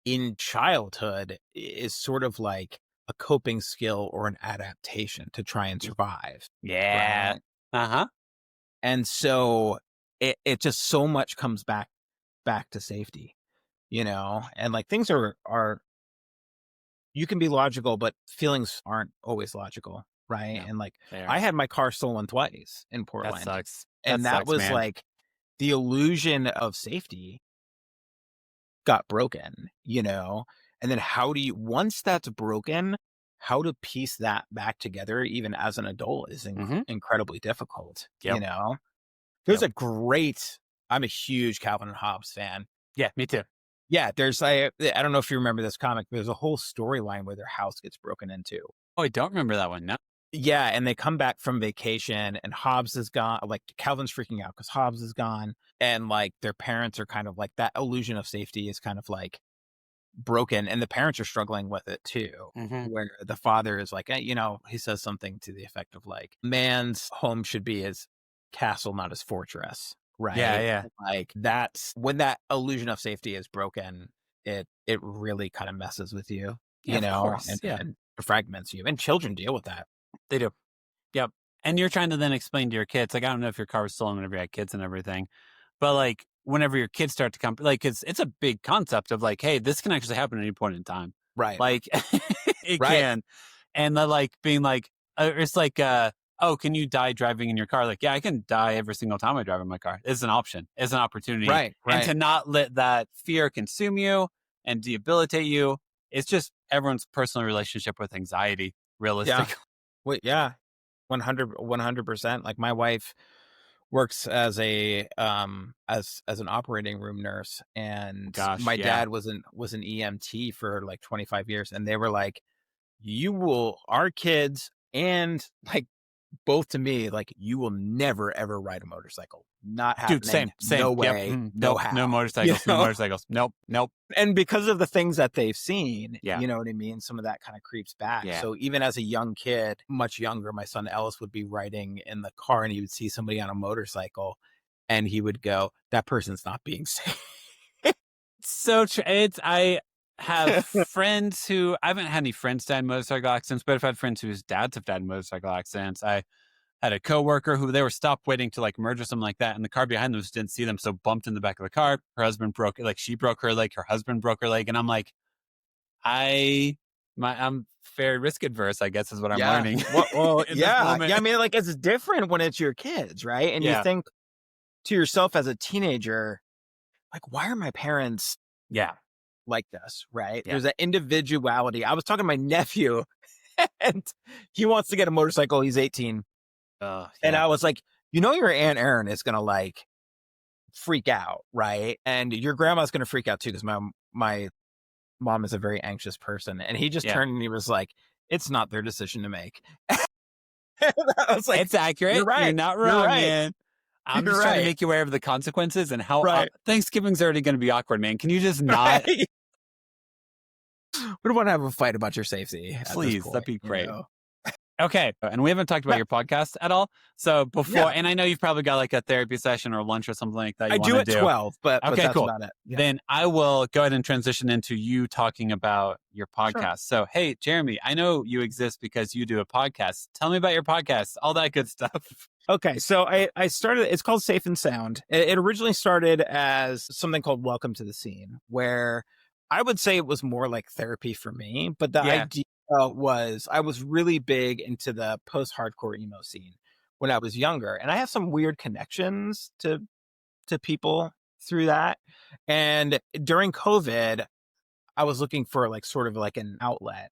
in childhood is sort of like a coping skill or an adaptation to try and survive. Yeah. Right? And so it just so much comes back to safety, you know, and like things are you can be logical, but feelings aren't always logical. Right. No, and like I had my car stolen twice in Portland. That sucks. And that was man. Like the illusion of safety got broken, you know, and then once that's broken, how to piece that back together, even as an adult, is incredibly difficult, you know? There's I'm a huge Calvin and Hobbes fan. Yeah, me too. Yeah, I don't know if you remember this comic, but there's a whole storyline where their house gets broken into. Oh, I don't remember that one, no. Yeah, and they come back from vacation and Hobbes is gone. Like Calvin's freaking out because Hobbes is gone. And like their parents are kind of like, that illusion of safety is kind of like broken. And the parents are struggling with it too. Where the father is like, you know, he says something to the effect of like, man's home should be his castle, not his fortress. Right. Yeah. Like that's when that illusion of safety is broken, it really kind of messes with you, you know, and fragments you. And children deal with that. They do. Yep. And you're trying to then explain to your kids, like, I don't know if your car was stolen whenever you had kids and everything, but like whenever your kids start to come, like, it's a big concept of like, hey, this can actually happen at any point in time. Right. Like it can. And like being like, it's like, oh, can you die driving in your car? Like, yeah, I can die every single time I drive in my car. It's an option. It's an opportunity. Right. And to not let that fear consume you and debilitate you. It's just everyone's personal relationship with anxiety, realistically. Yeah. 100%. Like my wife works as a as an operating room nurse, and Gosh, my yeah. dad was an EMT for like 25 years, and they were like, our kids and like both to me, like, you will never ever ride a motorcycle. Not Dude, happening. same. No Yep. way. No Nope. No how. You motorcycles. No know? motorcycles. Nope. Nope. And because of the things that they've seen, Yeah. you know what I mean? Some of that kind of creeps back. Yeah. So even as a young kid, much younger, my son Ellis would be riding in the car and he would see somebody on a motorcycle and he would go, that person's not being safe. So true. I have friends who I haven't had any friends die in motorcycle accidents, but I've had friends whose dads have died in motorcycle accidents. I had a coworker who they were stopped waiting to like merge or something like that, and the car behind them just didn't see them, so bumped in the back of the car. Her husband broke, like she broke her leg, her husband broke her leg, and I'm like, I'm very risk adverse, I guess, is what I'm Yeah. learning. Well, in this yeah. moment. Yeah. I mean, like, it's different when it's your kids, right? And you Yeah. think to yourself as a teenager, like, why are my parents Yeah. like this, right? Yeah. There's an individuality. I was talking to my nephew and he wants to get a motorcycle. He's 18. And Yeah. I was like, your Aunt Erin is going to like freak out, right? And your grandma's going to freak out too, because my mom is a very anxious person. And he just Yeah. turned and he was like, it's not their decision to make. I was like, It's accurate. You're right. You're not You're wrong, right. man. I'm You're just trying to right. make you aware of the consequences and how Right. Thanksgiving's already going to be awkward, man. Can you just not? Right. We don't want to have a fight about your safety. At this Please, point, that'd be great. you know? Okay. And we haven't talked about your podcast at all. So before, Yeah. and I know you've probably got like a therapy session or lunch or something like that. I do at 12, but Okay, that's cool. about it. Yeah. Then I will go ahead and transition into you talking about your podcast. So, hey, Jeremy, I know you exist because you do a podcast. Tell me about your podcast, all that good stuff. Okay, so I started, it's called Safe and Sound. It originally started as something called Welcome to the Scene, where I would say it was more like therapy for me, but the idea was I was really big into the post-hardcore emo scene when I was younger, and I have some weird connections to people through that. And during COVID, I was looking for like sort of like an outlet,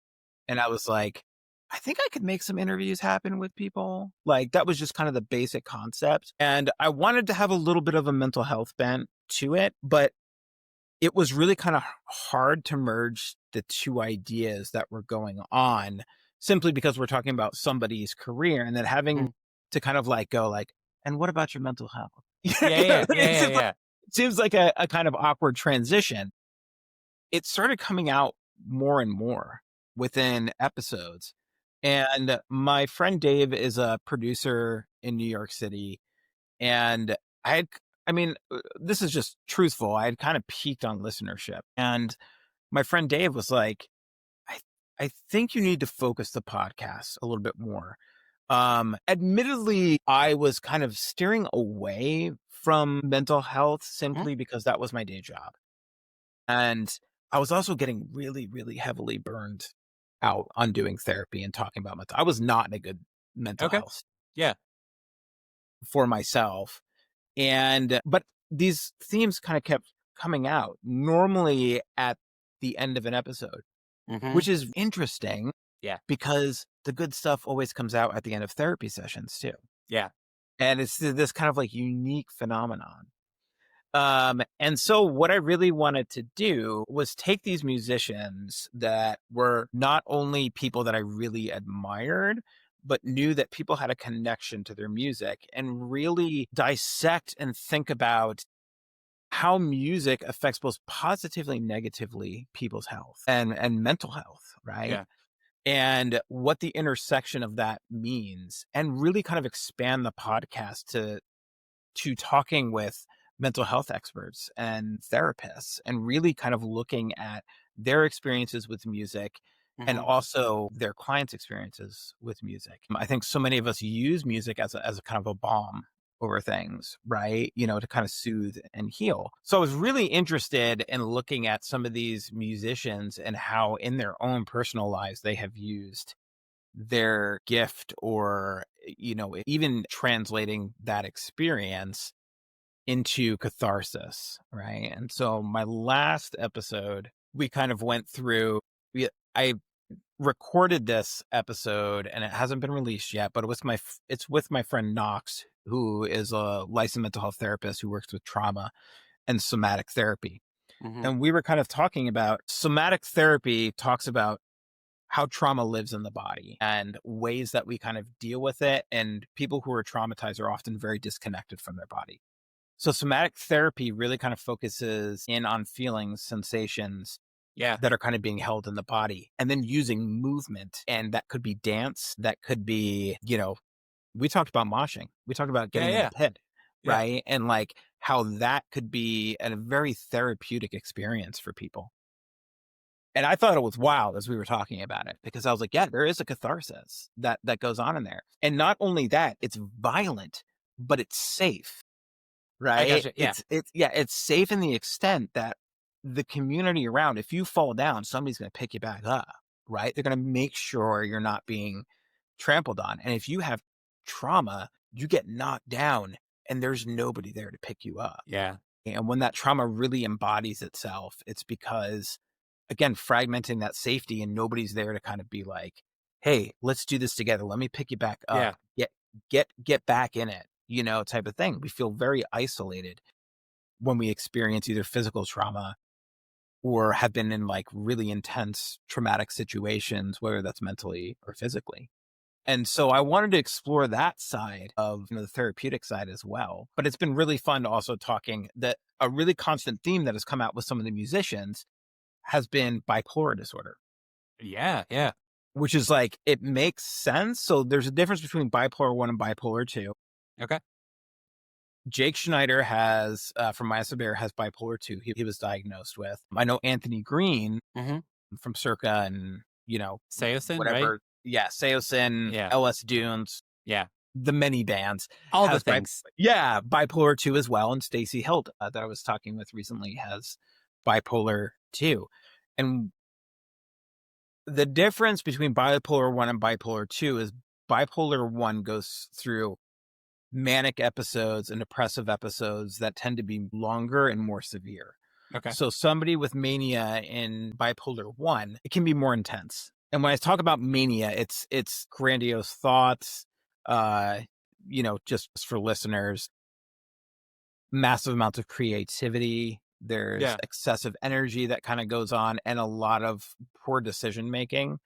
and I was like, I think I could make some interviews happen with people. Like that was just kind of the basic concept. And I wanted to have a little bit of a mental health bent to it, but it was really kind of hard to merge the two ideas that were going on simply because we're talking about somebody's career and then having to kind of like go like, and what about your mental health? Yeah. It seems like a kind of awkward transition. It started coming out more and more within episodes. And my friend Dave is a producer in New York City. And this is just truthful. I had kind of peaked on listenership. And my friend Dave was like, I think you need to focus the podcast a little bit more. Admittedly, I was kind of steering away from mental health simply because that was my day job. And I was also getting really, really heavily burned out on doing therapy and talking about mental. I was not in a good mental health for myself. But these themes kind of kept coming out normally at the end of an episode, which is interesting. Yeah. Because the good stuff always comes out at the end of therapy sessions too. Yeah. And it's this kind of like unique phenomenon. And so what I really wanted to do was take these musicians that were not only people that I really admired, but knew that people had a connection to their music and really dissect and think about how music affects both positively and negatively people's health and mental health, right? Yeah. And what the intersection of that means, and really kind of expand the podcast to talking with mental health experts and therapists and really kind of looking at their experiences with music and also their clients' experiences with music. I think so many of us use music as a kind of a balm over things, right? To kind of soothe and heal. So I was really interested in looking at some of these musicians and how in their own personal lives they have used their gift or, even translating that experience into catharsis, right? And so my last episode, we kind of went through, I recorded this episode and it hasn't been released yet, but it's with my friend Knox, who is a licensed mental health therapist who works with trauma and somatic therapy. Mm-hmm. And we were kind of talking about somatic therapy talks about how trauma lives in the body and ways that we kind of deal with it. And people who are traumatized are often very disconnected from their body. So somatic therapy really kind of focuses in on feelings, sensations that are kind of being held in the body, and then using movement. And that could be dance. That could be, we talked about moshing. We talked about getting in the pit, right? And like how that could be a very therapeutic experience for people. And I thought it was wild as we were talking about it, because I was like, yeah, there is a catharsis that goes on in there. And not only that, it's violent, but it's safe, right? I gotcha. Yeah. It's safe in the extent that the community around, if you fall down, somebody's going to pick you back up, right? They're going to make sure you're not being trampled on. And if you have trauma, you get knocked down and there's nobody there to pick you up. Yeah. And when that trauma really embodies itself, it's because, again, fragmenting that safety and nobody's there to kind of be like, hey, let's do this together. Let me pick you back up. Get back in it, type of thing. We feel very isolated when we experience either physical trauma or have been in like really intense traumatic situations, whether that's mentally or physically. And so I wanted to explore that side of the therapeutic side as well. But it's been really fun also talking that a really constant theme that has come out with some of the musicians has been bipolar disorder. Yeah. Yeah. Which is like, it makes sense. So there's a difference between bipolar 1 and bipolar 2. Okay. Jake Schneider has, from My Bear, has bipolar 2. He was diagnosed with. I know Anthony Green from Circa and, Seosin, whatever. right? Yeah, Seosin, LS Dunes. Yeah. The many bands. All the things. Bipolar 2 as well. And Stacey Hilt, that I was talking with recently, has bipolar 2. And the difference between bipolar 1 and bipolar 2 is bipolar 1 goes through manic episodes and depressive episodes that tend to be longer and more severe. Okay. So somebody with mania in bipolar 1, it can be more intense. And when I talk about mania, it's grandiose thoughts, just for listeners, massive amounts of creativity. There's excessive energy that kind of goes on, and a lot of poor decision making.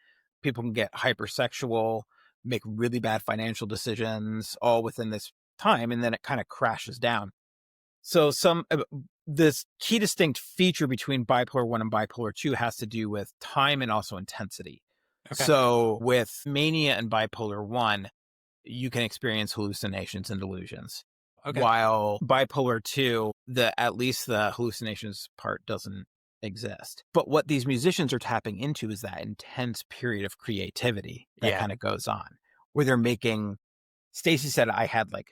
People can get hypersexual, make really bad financial decisions all within this time, and then it kind of crashes down. So this key distinct feature between bipolar 1 and bipolar 2 has to do with time and also intensity. Okay. So with mania and bipolar 1, you can experience hallucinations and delusions. Okay. While bipolar 2, at least the hallucinations part doesn't exist. But what these musicians are tapping into is that intense period of creativity that kind of goes on, where they're making. Stacey said, I had like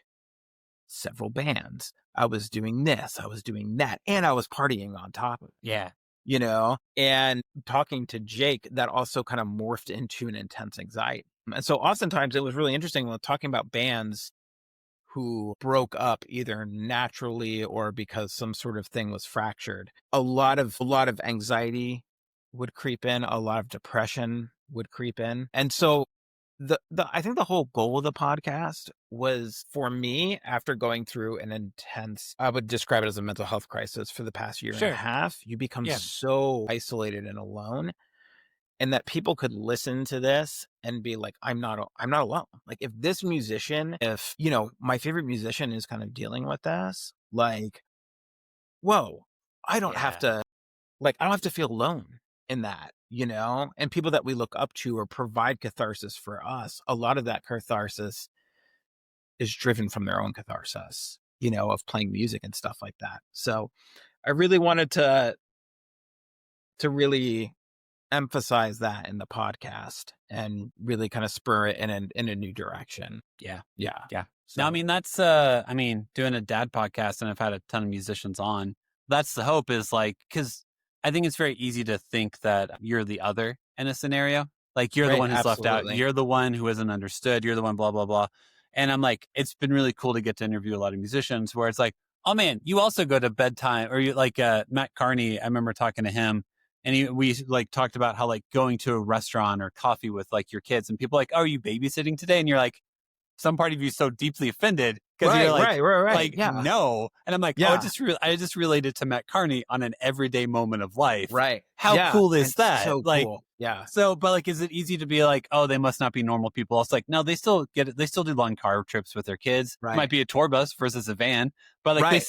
several bands. I was doing this, I was doing that, and I was partying on top of it. Yeah. And talking to Jake, that also kind of morphed into an intense anxiety. And so oftentimes it was really interesting when talking about bands who broke up either naturally or because some sort of thing was fractured. A lot of anxiety would creep in, a lot of depression would creep in. And so I think the whole goal of the podcast was, for me, after going through an intense, I would describe it as a mental health crisis for the past year and a half, you become so isolated and alone. And that people could listen to this and be like, I'm not alone. Like, if this musician, my favorite musician is kind of dealing with this, like, whoa, I don't have to feel alone in that, and people that we look up to or provide catharsis for us. A lot of that catharsis is driven from their own catharsis, of playing music and stuff like that. So I really wanted to really emphasize that in the podcast and really kind of spur it in a new direction. Yeah. So. Now, I mean, that's doing a dad podcast, and I've had a ton of musicians on. That's the hope, is like, because I think it's very easy to think that you're the other in a scenario. Like, you're the one who's left out. You're the one who isn't understood. You're the one, blah, blah, blah. And I'm like, it's been really cool to get to interview a lot of musicians where it's like, oh man, you also go to bedtime, or you like Matt Carney. I remember talking to him, And we like talked about how like going to a restaurant or coffee with like your kids, and people are like, oh, are you babysitting today? And you're like, some part of you is so deeply offended because you're Right. Yeah. no. And I'm like, oh, Yeah. I just related to Matt Carney on an everyday moment of life. Right. How Yeah. cool is It's that? so Like, cool. Yeah. so, but like, is it easy to be like, oh, they must not be normal people? It's like, no, they still get it. They still do long car trips with their kids. Right. It might be a tour bus versus a van, but like Right.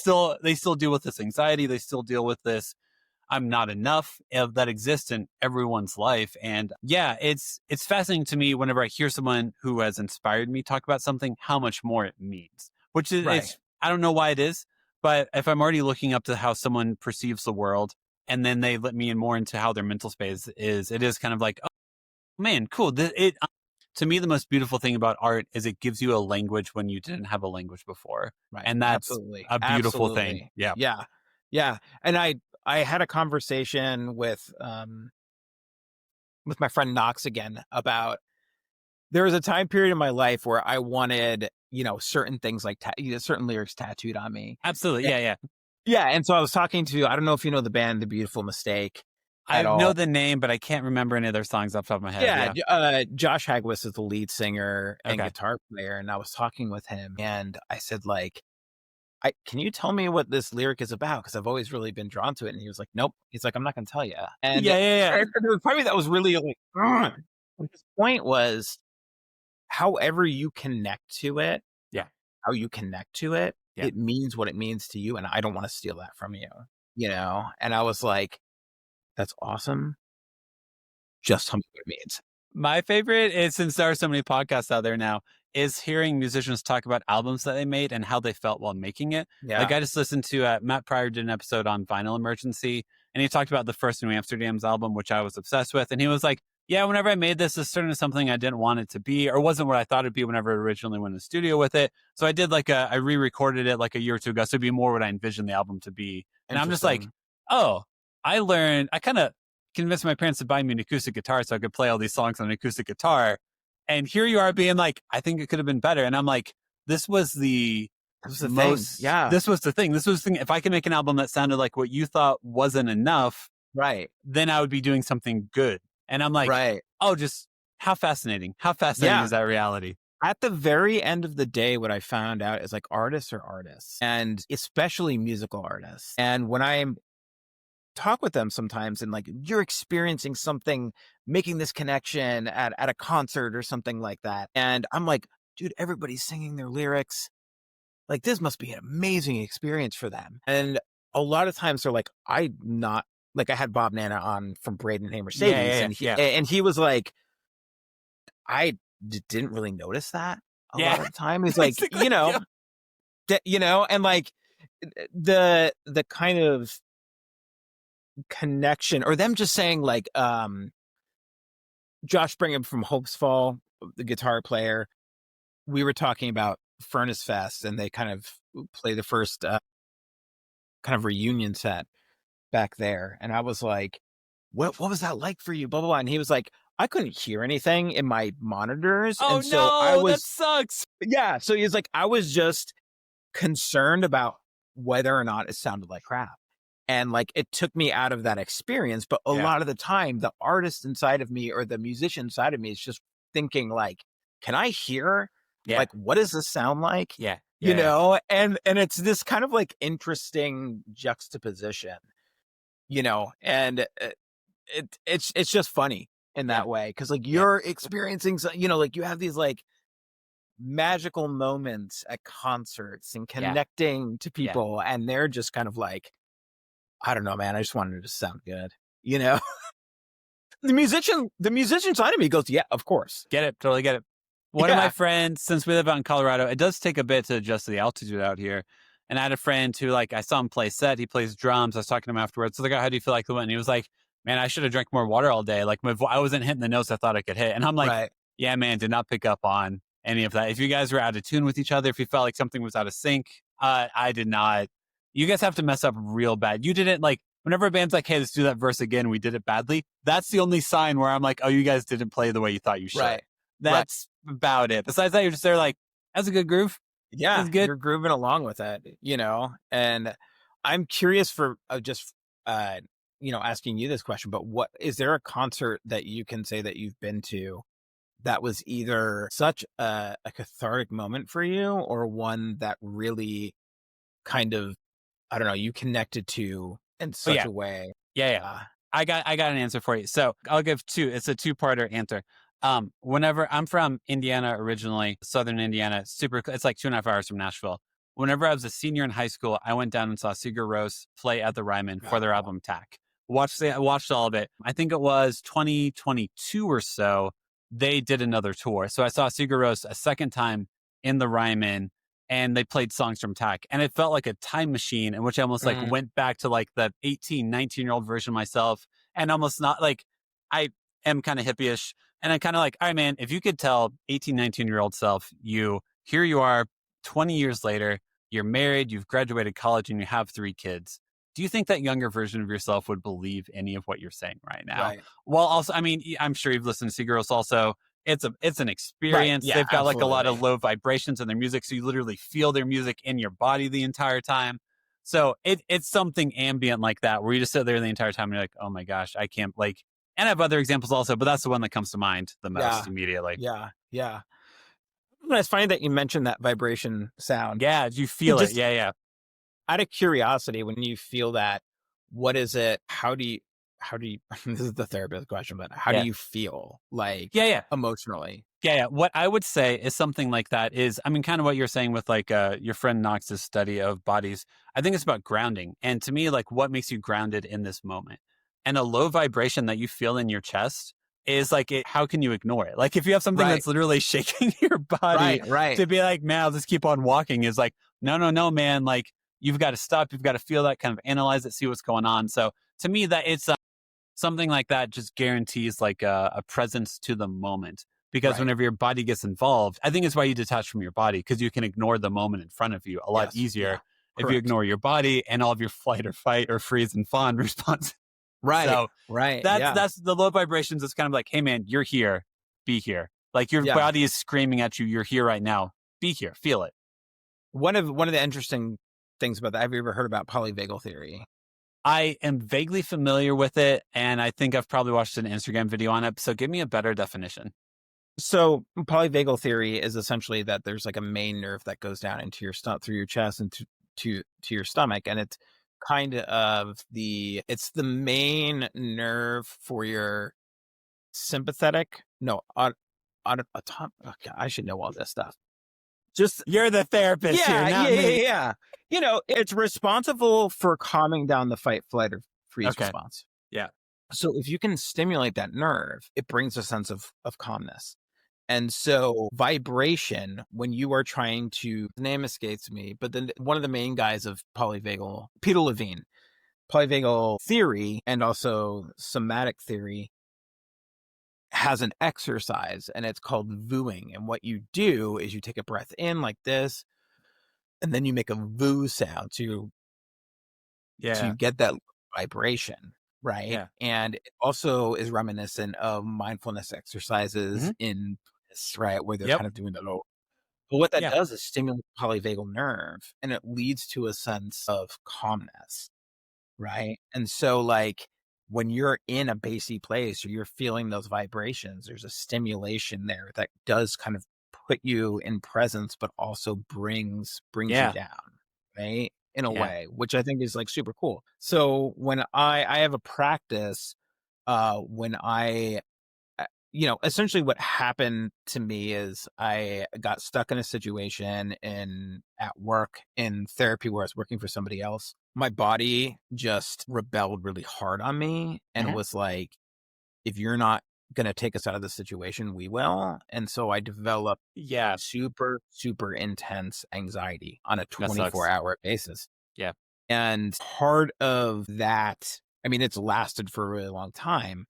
they still deal with this anxiety. They still deal with this I'm not enough of that exists in everyone's life. And yeah, it's fascinating to me whenever I hear someone who has inspired me talk about something, how much more it means, which is, Right. it's, I don't know why it is, but if I'm already looking up to how someone perceives the world and then they let me in more into how their mental space is, it is kind of like, oh man, cool. To me, the most beautiful thing about art is it gives you a language when you didn't have a language before. Right. And that's Absolutely. a beautiful thing. Absolutely. Yeah. Yeah. Yeah. And I had a conversation with my friend Knox again about there was a time period in my life where I wanted, certain things like certain lyrics tattooed on me. Absolutely. Yeah. Yeah. Yeah. And so I was talking to, I don't know if you know the band, The Beautiful Mistake. I at all. know the name, but I can't remember any of their songs off the top of my head. Yeah. Josh Hagwis is the lead singer and Okay. guitar player. And I was talking with him and I said, like, can you tell me what this lyric is about? Because I've always really been drawn to it. And he was like, nope. He's like, I'm not going to tell you. And Yeah. there was probably that was really like, ugh. His point was, however you connect to it, how you connect to it, it means what it means to you. And I don't want to steal that from you, And I was like, that's awesome. Just tell me what it means. My favorite is, since there are so many podcasts out there now, is hearing musicians talk about albums that they made and how they felt while making it. Yeah. Like I just listened to Matt Pryor did an episode on Vinyl Emergency, and he talked about the first New Amsterdam's album, which I was obsessed with. And he was like, yeah, whenever I made this certainly something I didn't want it to be, or wasn't what I thought it'd be whenever I originally went in the studio with it. So I did I re-recorded it like a year or two ago. So it'd be more what I envisioned the album to be. And I'm just like, oh, I kind of convinced my parents to buy me an acoustic guitar so I could play all these songs on an acoustic guitar. And here you are being like, I think it could have been better. And I'm like, this was the thing. Yeah. This was the thing. If I could make an album that sounded like what you thought wasn't enough, right, then I would be doing something good. And I'm like, right. Oh, just how fascinating. How fascinating is that reality? At the very end of the day, what I found out is like artists are artists, and especially musical artists. And when I talk with them sometimes and like, you're experiencing something, making this connection at a concert or something like that. And I'm like, dude, everybody's singing their lyrics. Like, this must be an amazing experience for them. And a lot of times they're like, I had Bob Nana on from Braden Hey Mercedes. And he was like, I didn't really notice that a lot of the time. He's like, and like the kind of connection, or them just saying like, Josh Brigham from Hopes Fall, the guitar player, we were talking about Furnace Fest, and they kind of play the first kind of reunion set back there. And I was like, what was that like for you? Blah, blah, blah. And he was like, I couldn't hear anything in my monitors. Oh, and so that sucks. Yeah. So he's like, I was just concerned about whether or not it sounded like crap. And like, it took me out of that experience. But a lot of the time, the artist inside of me or the musician side of me is just thinking like, can I hear? Like, what does this sound like? You know? And it's this kind of like interesting juxtaposition, and it's just funny in that way. Cause like you're experiencing, like you have these like magical moments at concerts and connecting to people. And they're just kind of like, I don't know, man. I just wanted it to sound good, The musician side of me goes, yeah, of course. Get it. Totally get it. One of my friends, since we live out in Colorado, it does take a bit to adjust to the altitude out here. And I had a friend who, like, I saw him play set. He plays drums. I was talking to him afterwards. So, like, how do you feel like the one? And he was like, man, I should have drank more water all day. Like, I wasn't hitting the notes I thought I could hit. And I'm like, yeah, man, did not pick up on any of that. If you guys were out of tune with each other, if you felt like something was out of sync, I did not. You guys have to mess up real bad. You didn't, like, whenever a band's like, hey, let's do that verse again, we did it badly. That's the only sign where I'm like, oh, you guys didn't play the way you thought you should. That's about it. Besides that, you're just there like, that's a good groove. Yeah, that's good. You're grooving along with it, And I'm curious for asking you this question, but what is there a concert that you can say that you've been to that was either such a cathartic moment for you, or one that really kind of, I don't know, you connected to in Oh such yeah, a way? yeah. Uh, I got an answer for you. So I'll give two. It's a two-parter answer. Whenever I'm from Indiana originally, Southern Indiana, it's like 2.5 hours from Nashville. Whenever I was a senior in high school, I went down and saw Sigur Rós play at the Ryman for their album Tack. Watched all of it. I think it was 2022 or so. They did another tour, so I saw Sigur Rós a second time in the Ryman, and they played songs from Tack, and it felt like a time machine in which I almost like mm, went back to like the 18, 19-year-old version of myself, and almost not like I am kind of hippie-ish, and I'm kind of like, all right, man, if you could tell 18, 19-year-old self, here you are 20 years later, you're married, you've graduated college, and you have 3 kids. Do you think that younger version of yourself would believe any of what you're saying right now? right. Well, also, I mean, I'm sure you've listened to Seagirls also. It's an Right. experience. Yeah, They've got like a lot of absolutely. low vibrations in their music, so you literally feel their music in your body the entire time. So it's something ambient like that where you just sit there the entire time and you're like, oh my gosh, I can't like. And I have other examples also, but that's the one that comes to mind the most Yeah. immediately. Yeah. Yeah. Well, it's funny that you mentioned that vibration sound. Yeah, you feel it. Just Yeah, yeah, out of curiosity, when you feel that, what is it? How do you, this is the therapist question, but how do yeah, you feel like yeah, yeah. emotionally? Yeah, yeah. What I would say is something like that is, I mean, kind of what you're saying with like your friend Knox's study of bodies. I think it's about grounding. And to me, like what makes you grounded in this moment? And a low vibration that you feel in your chest is like, how can you ignore it? Like if you have something Right. that's literally shaking your body Right. Right. to be like, man, I'll just keep on walking is like, no, no, no, man. Like you've got to stop. You've got to feel that, kind of analyze it, see what's going on. So to me, that it's something like that just guarantees like a presence to the moment, because Right. whenever your body gets involved, I think it's why you detach from your body, because you can ignore the moment in front of you a lot Yes. Yeah. easier if you Correct. ignore your body and all of your flight or fight or freeze and fawn response. Right. So Right. that's Yeah. that's the low vibrations. It's kind of like, hey man, you're here, be here. Like your Yeah. body is screaming at you, you're here right now, be here, feel it. One of the interesting things about that, have you ever heard about polyvagal theory? I am vaguely familiar with it, and I think I've probably watched an Instagram video on it. So give me a better definition. So polyvagal theory is essentially that there's like a main nerve that goes down into your stomach, through your chest and to your stomach, and it's kind of it's the main nerve for your sympathetic, no, okay, I should know all this stuff. Just You're the therapist here, yeah, yeah, not yeah, me. yeah. It's responsible for calming down the fight, flight, or freeze Okay. response. Yeah. So if you can stimulate that nerve, it brings a sense of calmness. And so vibration, when you are trying to, the name escapes me, but then one of the main guys of polyvagal, Peter Levine, polyvagal theory and also somatic theory has an exercise, and it's called vooing. And what you do is you take a breath in like this, and then you make a voo sound to Yeah. get that vibration, right? Yeah. And it also is reminiscent of mindfulness exercises Hmm. in Buddhists, right? Where they're Yep. kind of doing the low. But what that Yeah. does is stimulate the polyvagal nerve, and it leads to a sense of calmness, right? And so, like, when you're in a bassy place or you're feeling those vibrations, there's a stimulation there that does kind of put you in presence, but also brings you Yeah. down, right? In a Yeah. way, which I think is like super cool. So when I have a practice, when essentially what happened to me is I got stuck in a situation at work in therapy where I was working for somebody else. My body just rebelled really hard on me and Hmm. was like, if you're not going to take us out of this situation, we will. And so I developed Yeah. super, super intense anxiety on a That 24 sucks. hour basis. Yeah. And part of that, I mean, it's lasted for a really long time,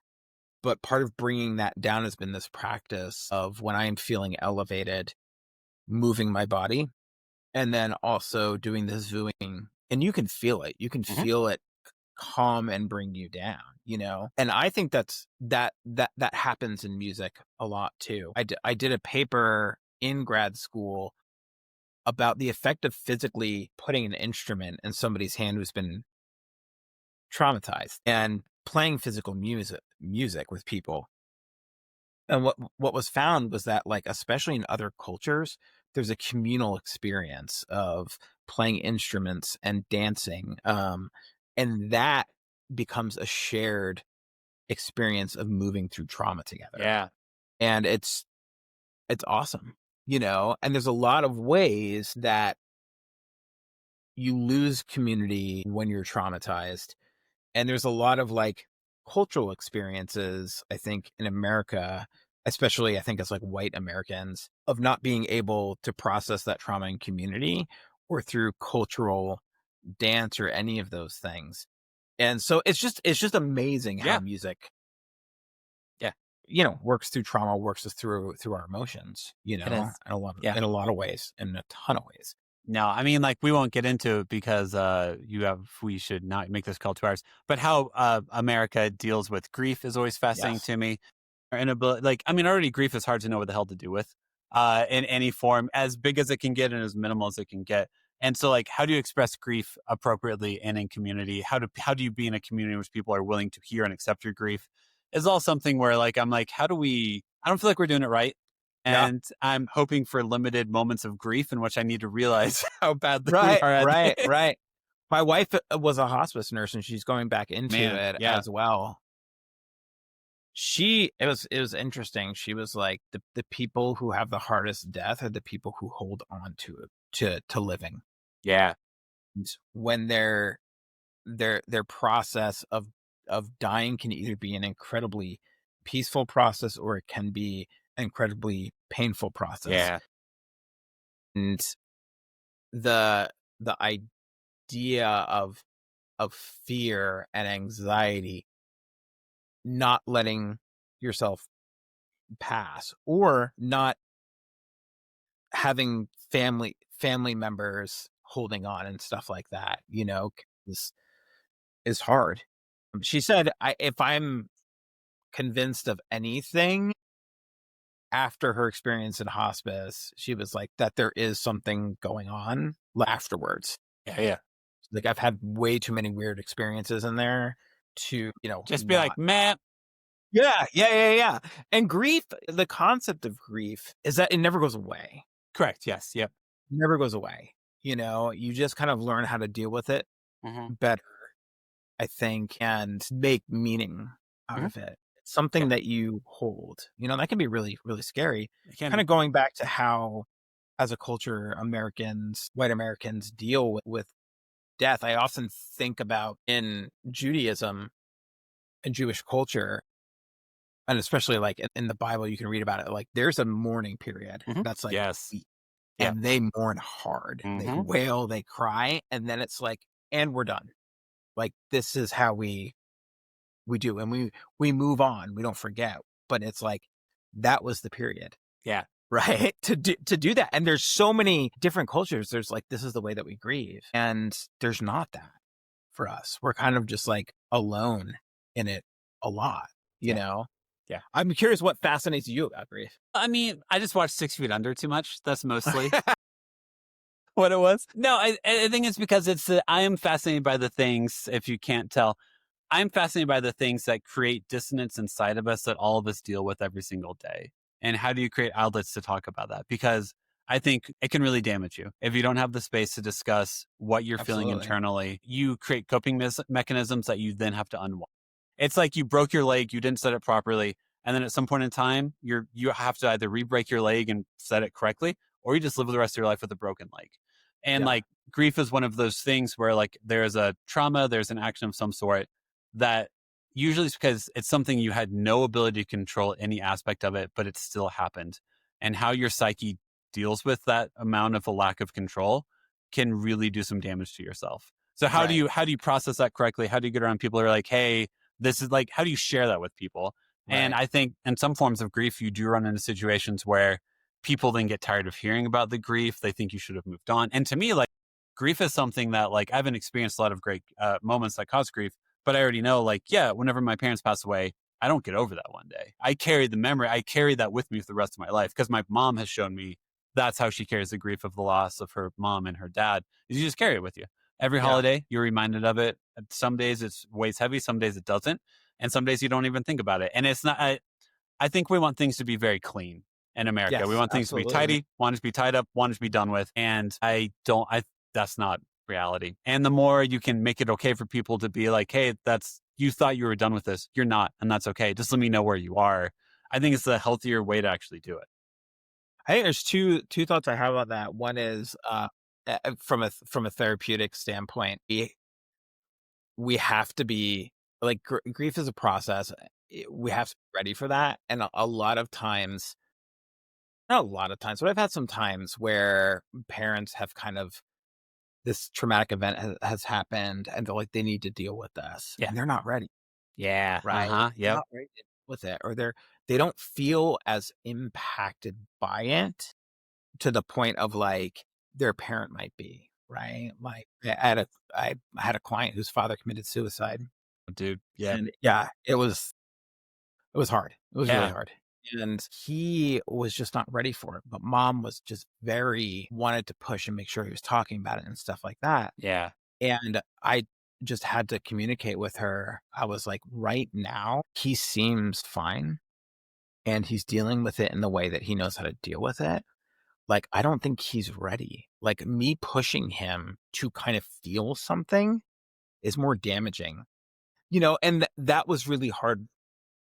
but part of bringing that down has been this practice of when I'm feeling elevated, moving my body, and then also doing this vooing. And you can feel it. You can Hmm. feel it calm and bring you down. And I think that happens in music a lot too. I did a paper in grad school about the effect of physically putting an instrument in somebody's hand who's been traumatized and playing physical music with people. And what was found was that, like, especially in other cultures, there's a communal experience of playing instruments and dancing, and that becomes a shared experience of moving through trauma together. Yeah. And it's awesome, and there's a lot of ways that you lose community when you're traumatized. And there's a lot of, like, cultural experiences, I think, in America, especially I think as, like, white Americans, of not being able to process that trauma in community or through cultural dance or any of those things. And so it's just amazing how Yeah. music, Yeah. works through trauma, works us through our emotions, It is. Yeah. in a lot of ways, in a ton of ways. No, I mean, like, we won't get into it because we should not make this call 2 hours. But how America deals with grief is always fascinating Yes. to me. Our inability, like, I mean, already grief is hard to know what the hell to do with in any form, as big as it can get and as minimal as it can get. And so, like, how do you express grief appropriately and in community? How do you be in a community in which people are willing to hear and accept your grief? Is all something where, like, I'm like, how do we? I don't feel like we're doing it right. Yeah. And I'm hoping for limited moments of grief in which I need to realize how badly we Right, are at right, this. right. My wife was a hospice nurse, and she's going back into Man, it yeah. as well. It was interesting. She was like, the people who have the hardest death are the people who hold on to it, to living. Yeah. And when their process of dying can either be an incredibly peaceful process, or it can be an incredibly painful process. Yeah. And the idea of fear and anxiety not letting yourself pass, or not having family members holding on and stuff like that, is hard. She said, if I'm convinced of anything after her experience in hospice, she was like, that there is something going on afterwards. Yeah. Yeah. Like, I've had way too many weird experiences in there to, Just be like, not. man. Yeah, yeah, yeah, yeah. And grief, the concept of grief is that it never goes away. Correct. Yes. Yep. Never goes away. You just kind of learn how to deal with it Mm-hmm. better, I think, and make meaning out of it. It's something Yeah. that you hold. That can be really, really scary. It can Kind be. of going back to how, as a culture, white Americans deal with death. I often think about, in Judaism and Jewish culture, and especially, like, in the Bible, you can read about it. Like, there's a mourning period Mhm. that's like Yes. weeks, Yeah. and they mourn hard. They Mhm. wail, they cry, and then it's like, and we're done. Like, this is how we do, and we move on. We don't forget. But it's like, that was the period, Yeah. right? To do that. And there's so many different cultures. There's like, this is the way that we grieve, and there's not that for us. We're kind of just like alone in it a lot, you Yeah. know? Yeah. I'm curious what fascinates you about grief. I mean, I just watched 6 Feet Under too much. That's mostly what it was. No, I think it's because I am fascinated by the things, if you can't tell, I'm fascinated by the things that create dissonance inside of us that all of us deal with every single day. And how do you create outlets to talk about that? Because I think it can really damage you. If you don't have the space to discuss what you're feeling Absolutely. internally, you create coping mechanisms that you then have to unwind. It's like you broke your leg, you didn't set it properly, and then at some point in time, you have to either re-break your leg and set it correctly, or you just live the rest of your life with a broken leg. And Yeah. like, grief is one of those things where, like, there's a trauma, there's an action of some sort that usually is because it's something you had no ability to control any aspect of it, but it still happened. And how your psyche deals with that amount of a lack of control can really do some damage to yourself. So how do you process that correctly? How do you get around people who are like, hey, this is like, how do you share that with people? And Right. I think in some forms of grief, you do run into situations where people then get tired of hearing about the grief. They think you should have moved on. And to me, like, grief is something that, like, I haven't experienced a lot of great moments that cause grief, but I already know, like, yeah, whenever my parents pass away, I don't get over that one day. I carry the memory. I carry that with me for the rest of my life because my mom has shown me that's how she carries the grief of the loss of her mom and her dad, is you just carry it with you. Every Yeah. holiday, you're reminded of it. Some days it weighs heavy, some days it doesn't. And some days you don't even think about it. And it's not, I think we want things to be very clean in America. We Yes, want things to be absolutely. tidy, want it to be tied up, want it to be done with. And that's not reality. And the more you can make it okay for people to be like, hey, you thought you were done with this. You're not. And that's okay. Just let me know where you are. I think it's a healthier way to actually do it. I think there's two thoughts I have about that. One is from a therapeutic standpoint, we have to be like grief is a process. We have to be ready for that. And a lot of times, not a lot of times, but I've had some times where parents have kind of this traumatic event has happened and they're like, they need to deal with this Yeah. and they're not ready. Yeah. Right. They're Yep. not ready to deal with it, or they don't feel as impacted by it to the point of like their parent might be, right? Like I had a client whose father committed suicide. Dude. Yeah. And yeah, it was hard. It was really Yeah. hard. And he was just not ready for it. But mom was just very wanted to push and make sure he was talking about it and stuff like that. Yeah. And I just had to communicate with her. I was like, right now, he seems fine and he's dealing with it in the way that he knows how to deal with it. Like, I don't think he's ready. Like, me pushing him to kind of feel something is more damaging, and that was really hard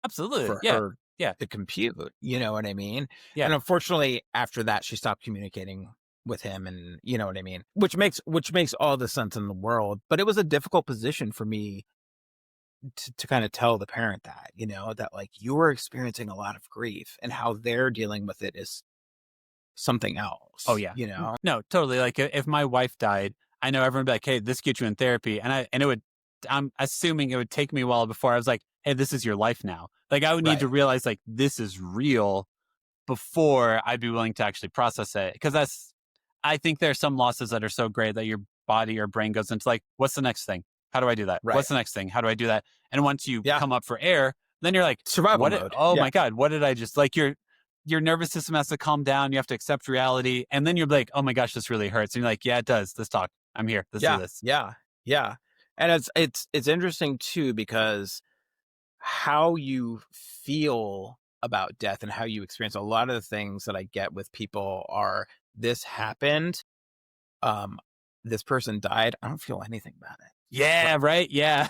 Absolutely. for Yeah. her Yeah. to compute. You know what I mean? Yeah. And unfortunately, after that, she stopped communicating with him, and you know what I mean? Which makes all the sense in the world. But it was a difficult position for me to kind of tell the parent that, that like you're experiencing a lot of grief and how they're dealing with it is something else. Oh yeah. No, totally. Like if my wife died, I know everyone would be like, hey, this gets you in therapy. And I'm assuming it would take me a while before I was like, hey, this is your life now. Like I would need to realize like this is real before I'd be willing to actually process it. Because I think there are some losses that are so great that your body or brain goes into like, what's the next thing? How do I do that? Right. What's the next thing? How do I do that? And once you Yeah. come up for air, then you're like, Survival mode. Oh Yeah. my God, what did I just like? Your nervous system has to calm down. You have to accept reality. And then you're like, oh my gosh, this really hurts. And you're like, yeah, it does. Let's talk. I'm here. Let's do this. Yeah. And it's interesting too, because how you feel about death and how you experience a lot of the things that I get with people are this happened. This person died. I don't feel anything about it. Yeah. Right. Yeah.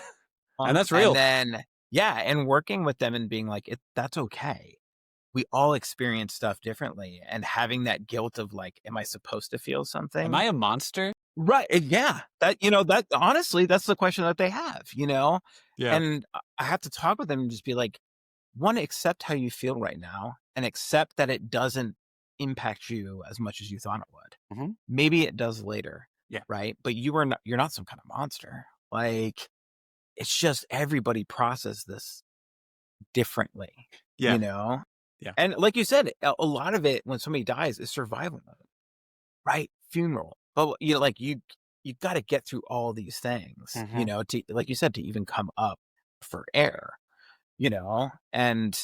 And that's real. And then, and working with them and being like, that's okay. We all experience stuff differently, and having that guilt of like, am I supposed to feel something? Am I a monster? Right. Yeah. That honestly, that's the question that they have, Yeah. And I have to talk with them and just be like, one, accept how you feel right now and accept that it doesn't impact you as much as you thought it would. Mm-hmm. Maybe it does later. Yeah. Right. But you're not some kind of monster. Like, it's just everybody process this differently. Yeah. Yeah. And like you said, a lot of it when somebody dies is survival mode, right? Funeral. But you got to get through all these things, Mm-hmm. to, like you said, to even come up for air, and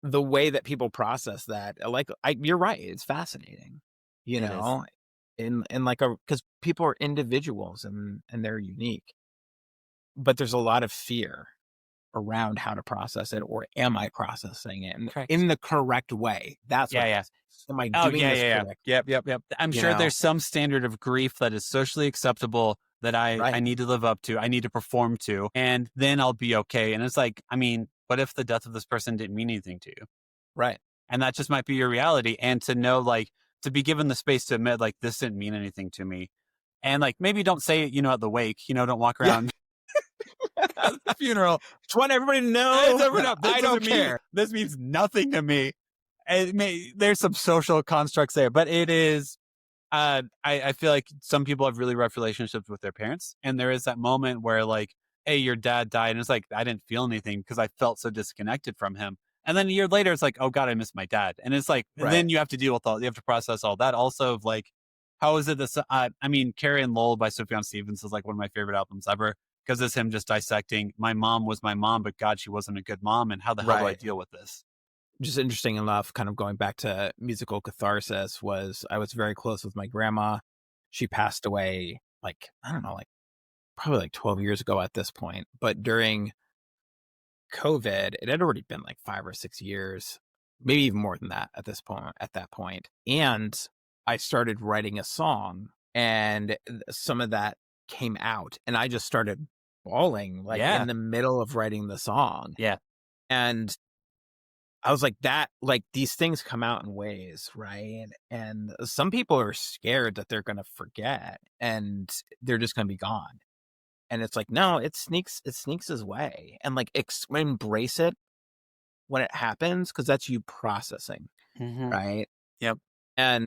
the way that people process that, like, you're right. It's fascinating, It is. in like because people are individuals and they're unique, but there's a lot of fear around how to process it, or am I processing it in the correct way? That's what it is. Am I doing this correctly? Yep. I'm sure there's some standard of grief that is socially acceptable that I need to live up to, I need to perform to, and then I'll be okay. And it's like, I mean, what if the death of this person didn't mean anything to you? Right. And that just might be your reality. And to know, like, to be given the space to admit, like, this didn't mean anything to me. And like, maybe don't say it, at the wake, don't walk around at the funeral. Just want everybody to know. I don't care. This means nothing to me. There's some social constructs there, but it is. I feel like some people have really rough relationships with their parents, and there is that moment where like, hey, your dad died, and it's like I didn't feel anything because I felt so disconnected from him. And then a year later, it's like, oh God, I miss my dad, and it's like, and then you have to deal with you have to process all that. Also, of like, how is it this? I mean, Carrie and Lowell by Sufjan Stevens is like one of my favorite albums ever. Because it's him just dissecting, my mom was my mom, but God, she wasn't a good mom. And how the hell do I deal with this? Just interesting enough, kind of going back to musical catharsis, I was very close with my grandma. She passed away like, I don't know, like probably like 12 years ago at this point. But during COVID, it had already been like 5 or 6 years, maybe even more than that at that point. And I started writing a song, and some of that came out, and I just started bawling like in the middle of writing the song. Yeah. And I was like, these things come out in waves, right? And some people are scared that they're going to forget and they're just going to be gone. And it's like, no, it sneaks his way, and like embrace it when it happens, because that's you processing, right? Yep. And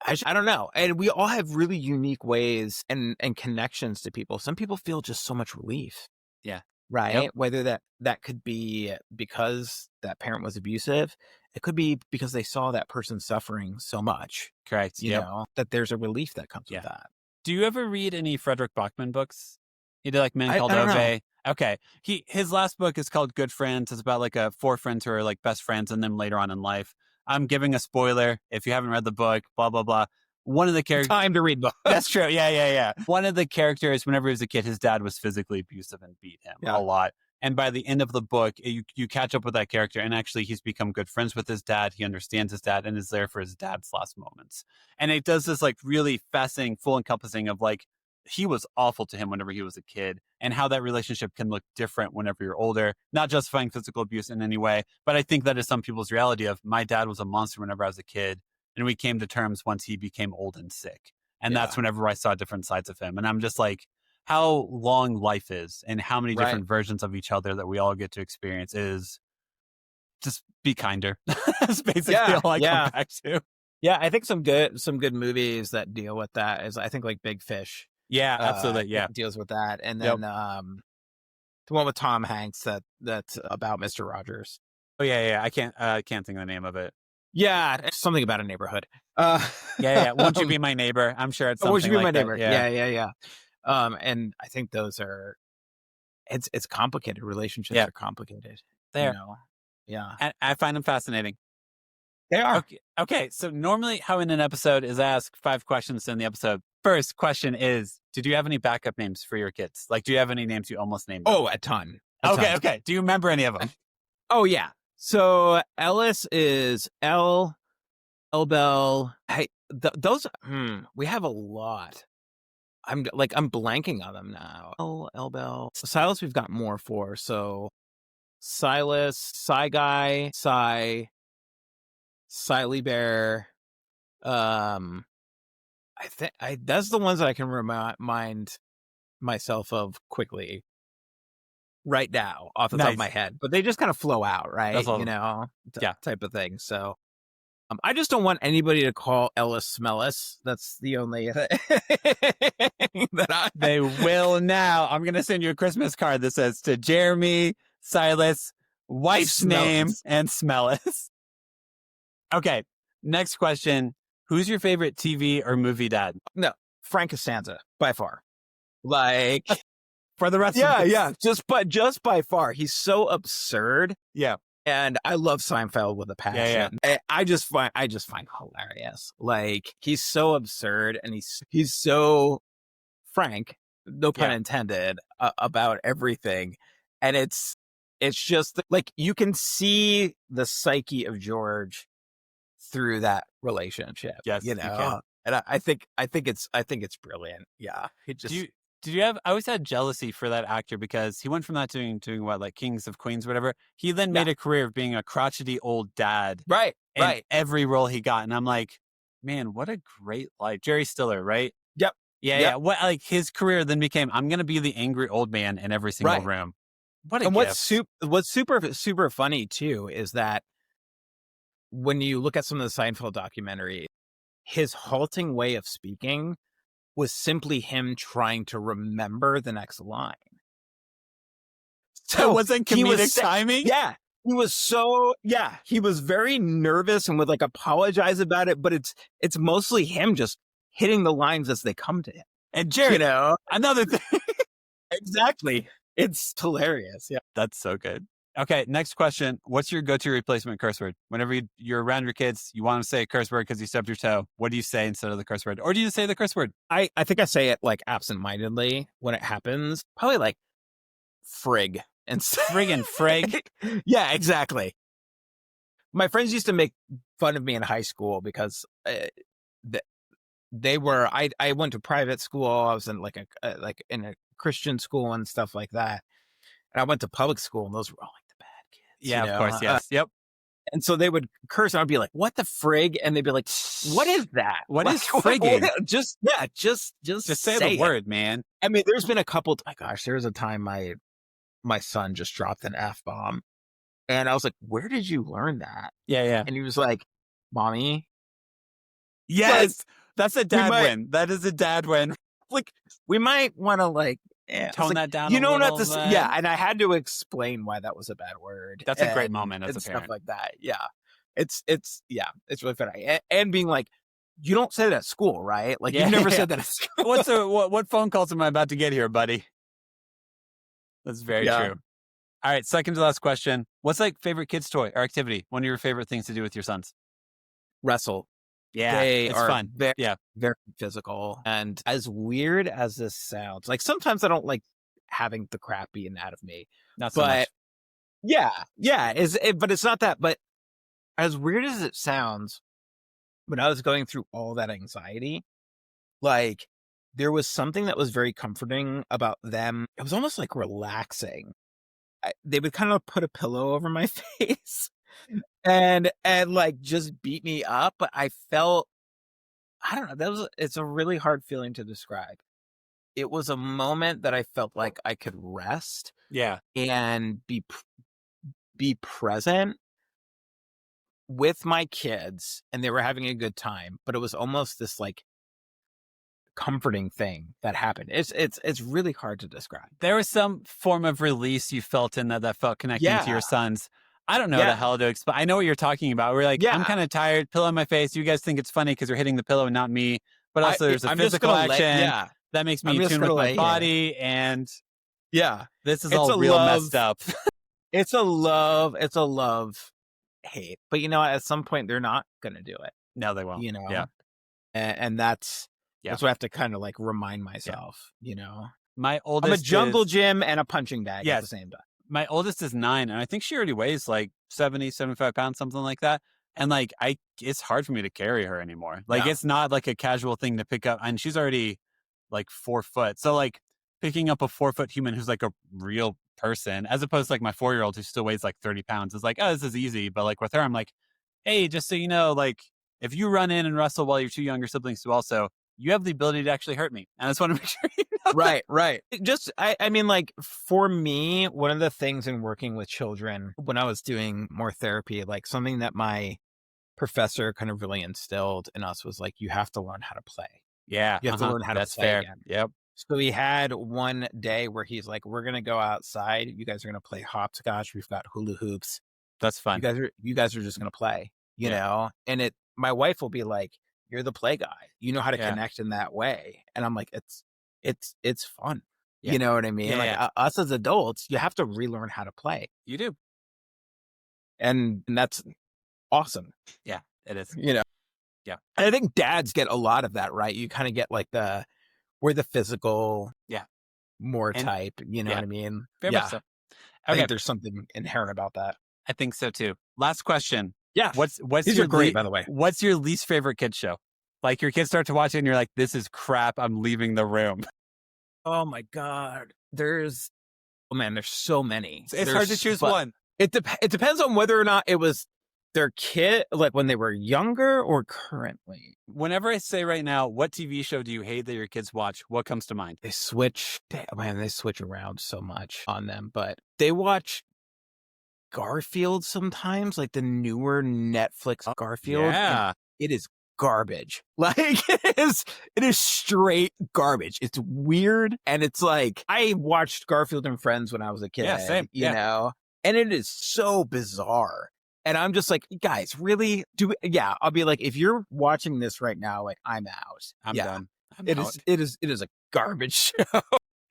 I don't know. And we all have really unique ways and connections to people. Some people feel just so much relief. Yeah. Right. Yep. Whether that could be because that parent was abusive. It could be because they saw that person suffering so much. Correct. You know, that there's a relief that comes with that. Do you ever read any Frederick Bachman books? He did like Men Called I don't Ove. know. Okay. His last book is called Good Friends. It's about like 4 friends who are like best friends and then later on in life. I'm giving a spoiler if you haven't read the book, blah, blah, blah. One of the characters... Time to read books. That's true. Yeah. One of the characters, whenever he was a kid, his dad was physically abusive and beat him a lot. And by the end of the book, you catch up with that character, and actually he's become good friends with his dad. He understands his dad and is there for his dad's last moments. And it does this like really fascinating, full encompassing of like, he was awful to him whenever he was a kid, and how that relationship can look different whenever you're older, not justifying physical abuse in any way. But I think that is some people's reality of, my dad was a monster whenever I was a kid, and we came to terms once he became old and sick. And that's whenever I saw different sides of him. And I'm just like, how long life is and how many different versions of each other that we all get to experience is just be kinder. That's basically all I come back to. Yeah, I think some good movies that deal with that is, I think, like Big Fish. Yeah, absolutely. Yeah. Deals with that. And then the one with Tom Hanks that's about Mr. Rogers. Oh yeah. I can't think of the name of it. Yeah, it's something about a neighborhood. Yeah. Won't you be my neighbor? I'm sure it's something Won't you be like my that. neighbor? Yeah. And I think those are, it's complicated. Relationships are complicated. There. You know? Yeah. And I find them fascinating. They are. Okay. So normally how in an episode is ask 5 questions in the episode. First question is, did you have any backup names for your kids? Like, do you have any names you almost named them? Oh, a ton. Okay. Do you remember any of them? Oh, yeah. So Ellis is Elbel. Hey, those, we have a lot. I'm blanking on them now. Elbel. Silas, we've got more for. So Silas, Psy Guy, Siley Bear. I think that's the ones that I can remind myself of quickly right now off the top of my head, but they just kind of flow out, right? You know, type of thing. So I just don't want anybody to call Ellis Smellis. That's the only thing that They will now. I'm going to send you a Christmas card that says, to Jeremy, Silas, wife's name, and Smellis. Okay. Next question. Who's your favorite TV or movie dad? No, Frank Costanza, by far. Like, for the rest of us. Yeah. Just by far. He's so absurd. Yeah. And I love Seinfeld with a passion. Yeah. I just find hilarious. Like, he's so absurd, and he's so frank, no pun intended, about everything. And it's just like, you can see the psyche of George through that relationship. Yes, you know. you can. And I think it's brilliant. Yeah. It just Did you have? I always had jealousy for that actor because he went from that doing what, like Kings of Queens, whatever. He then made a career of being a crotchety old dad, right? Every role he got, and I'm like, man, what a great life. Jerry Stiller, right? Yep. Yeah. What, like, his career then became, I'm going to be the angry old man in every single room. What a gift. What's super funny too is that when you look at some of the Seinfeld documentaries, his halting way of speaking was simply him trying to remember the next line. So it wasn't comedic timing? Yeah. He was very nervous and would like apologize about it, but it's mostly him just hitting the lines as they come to him. And Jerry, you know, another thing. Exactly. It's hilarious. Yeah. That's so good. Okay, next question. What's your go-to replacement curse word? Whenever you're around your kids, you want to say a curse word because you stubbed your toe. What do you say instead of the curse word? Or do you say the curse word? I think I say it like absentmindedly when it happens. Probably like frig and Friggin' frig. Yeah, exactly. My friends used to make fun of me in high school because they were. I went to private school. I was in like in a Christian school and stuff like that. And I went to public school, and those were all like the bad kids. Yeah, of course. Yes. Yep. And so they would curse, and I'd be like, "What the frig?" And they'd be like, "What is that? What like, is frigging? Just say the it." word, man. I mean, there's been a couple. My gosh, there was a time my son just dropped an F-bomb, and I was like, "Where did you learn that?" Yeah. And he was like, "Mommy." Yes, Like, that's a dad win. That is a dad win. Like, we might want to tone that down. You know, not to say, yeah. And I had to explain why that was a bad word. That's a great moment as a stuff parent. like that. Yeah, it's really funny. And being like, you don't say that at school, right? Like, you've never said that at school. What phone calls am I about to get here, buddy? That's very true. All right, second to last question. What's like favorite kids' toy or activity? One of your favorite things to do with your sons? Wrestle. Yeah, they it's are fun. Very physical. And as weird as this sounds, like sometimes I don't like having the crap beaten out of me. Not so much. Yeah. But it's not that. But as weird as it sounds, when I was going through all that anxiety, like there was something that was very comforting about them. It was almost like relaxing. They would kind of put a pillow over my face and like just beat me up. But I felt, I don't know, it's a really hard feeling to describe. It was a moment that I felt like I could rest. Yeah. And be present with my kids, and they were having a good time, but it was almost this like comforting thing that happened. It's really hard to describe. There was some form of release you felt in that felt connecting to your sons. I don't know the hell to explain. I know what you're talking about. We're like, I'm kind of tired, pillow on my face. You guys think it's funny because you're hitting the pillow and not me. But also there's a physical action that makes me in tune with my body. And this is all real messed up. It's a love hate. But you know, at some point they're not going to do it. No, they won't. You know? Yeah. And that's what I have to kind of like remind myself, you know? My oldest I'm a jungle gym and a punching bag at the same time. My oldest is 9, and I think she already weighs like 70, 75 pounds, something like that. And like, it's hard for me to carry her anymore. Like, it's not like a casual thing to pick up. And she's already like 4 foot. So like picking up a 4-foot human who's like a real person, as opposed to like my 4-year-old who still weighs like 30 pounds is like, oh, this is easy. But like with her, I'm like, hey, just so you know, like if you run in and wrestle while your 2 younger siblings do also, you have the ability to actually hurt me. And I just want to make sure you know. Right. Just, I mean, like for me, one of the things in working with children when I was doing more therapy, like something that my professor kind of really instilled in us was like, you have to learn how to play. Yeah. You have to learn how to play again. Yep. So we had one day where he's like, we're going to go outside. You guys are going to play hopscotch. We've got hula hoops. That's fun. You guys are just going to play, you know? And my wife will be like, you're the play guy. You know how to connect in that way. And I'm like, it's fun. Yeah. You know what I mean? Yeah, us as adults, you have to relearn how to play. You do. And that's awesome. Yeah, it is. You know? Yeah. And I think dads get a lot of that, right? You kind of get like we're the physical, more type, you know what I mean? Very much so. I think there's something inherent about that. I think so too. Last question. Yeah. What's These are great, by the way. What's your least favorite kid show? Like your kids start to watch it and you're like, this is crap. I'm leaving the room. Oh my God. There's so many. It's hard to choose one. It depends on whether or not it was their kid, like when they were younger or currently. Whenever I say right now, what TV show do you hate that your kids watch? What comes to mind? They switch around so much on them, but they watch Garfield sometimes, like the newer Netflix Garfield. Yeah. It is garbage. Like it is straight garbage. It's weird. And it's like, I watched Garfield and Friends when I was a kid. Yeah, same. You know, and it is so bizarre. And I'm just like, guys, really? I'll be like, if you're watching this right now, like I'm out. I'm done. It is a garbage show.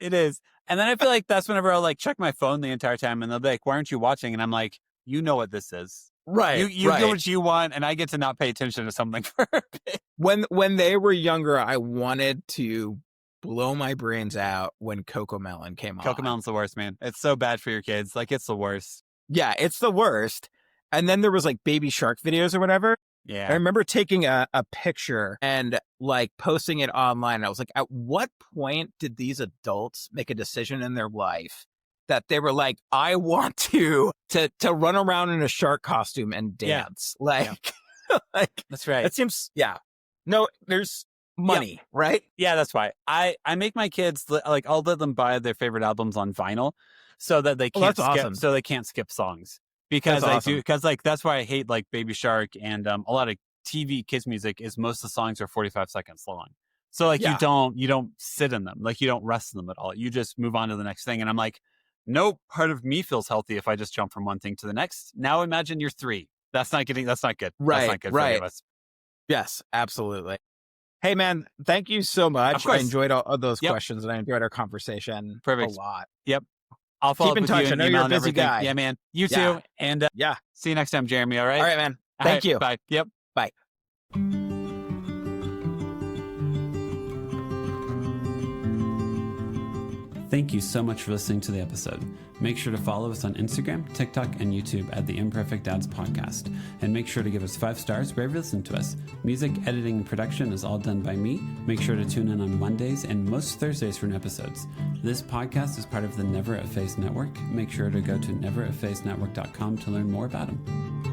It is. And then I feel like that's whenever I'll like check my phone the entire time and they'll be like, why aren't you watching? And I'm like, you know what this is. Right. You do what you want, and I get to not pay attention to something for a bit. When they were younger, I wanted to blow my brains out when Cocomelon came on. Cocomelon's the worst, man. It's so bad for your kids. Like, it's the worst. Yeah, it's the worst. And then there was like Baby Shark videos or whatever. Yeah. I remember taking a picture and like posting it online. I was like, at what point did these adults make a decision in their life that they were like, I want to run around in a shark costume and dance? Yeah. Like, like That's right. It seems, yeah. No, there's money, right? Yeah, that's why. I make my kids, like, I'll let them buy their favorite albums on vinyl so that they can't skip, awesome. so they can't skip songs. Because that's why I hate like Baby Shark and a lot of TV kids music is most of the songs are 45 seconds long. So like you don't sit in them, like you don't rest in them at all. You just move on to the next thing. And I'm like, no part of me feels healthy if I just jump from one thing to the next. Now imagine you're 3. That's not good. Right. That's not good for any of us. Yes, absolutely. Hey man, thank you so much. I enjoyed all those questions and I enjoyed our conversation a lot. Yep. I'll follow Keep in up touch. with you. I know you're a busy guy. Yeah, man. You too. And see you next time, Jeremy. All right. All right, man. Thank you. Bye. Yep. Bye. Thank you so much for listening to the episode. Make sure to follow us on Instagram, TikTok, and YouTube at the Imperfect Dads Podcast. And make sure to give us 5 stars wherever you listen to us. Music, editing, and production is all done by me. Make sure to tune in on Mondays and most Thursdays for new episodes. This podcast is part of the Never Efface Network. Make sure to go to nevereffacenetwork.com to learn more about them.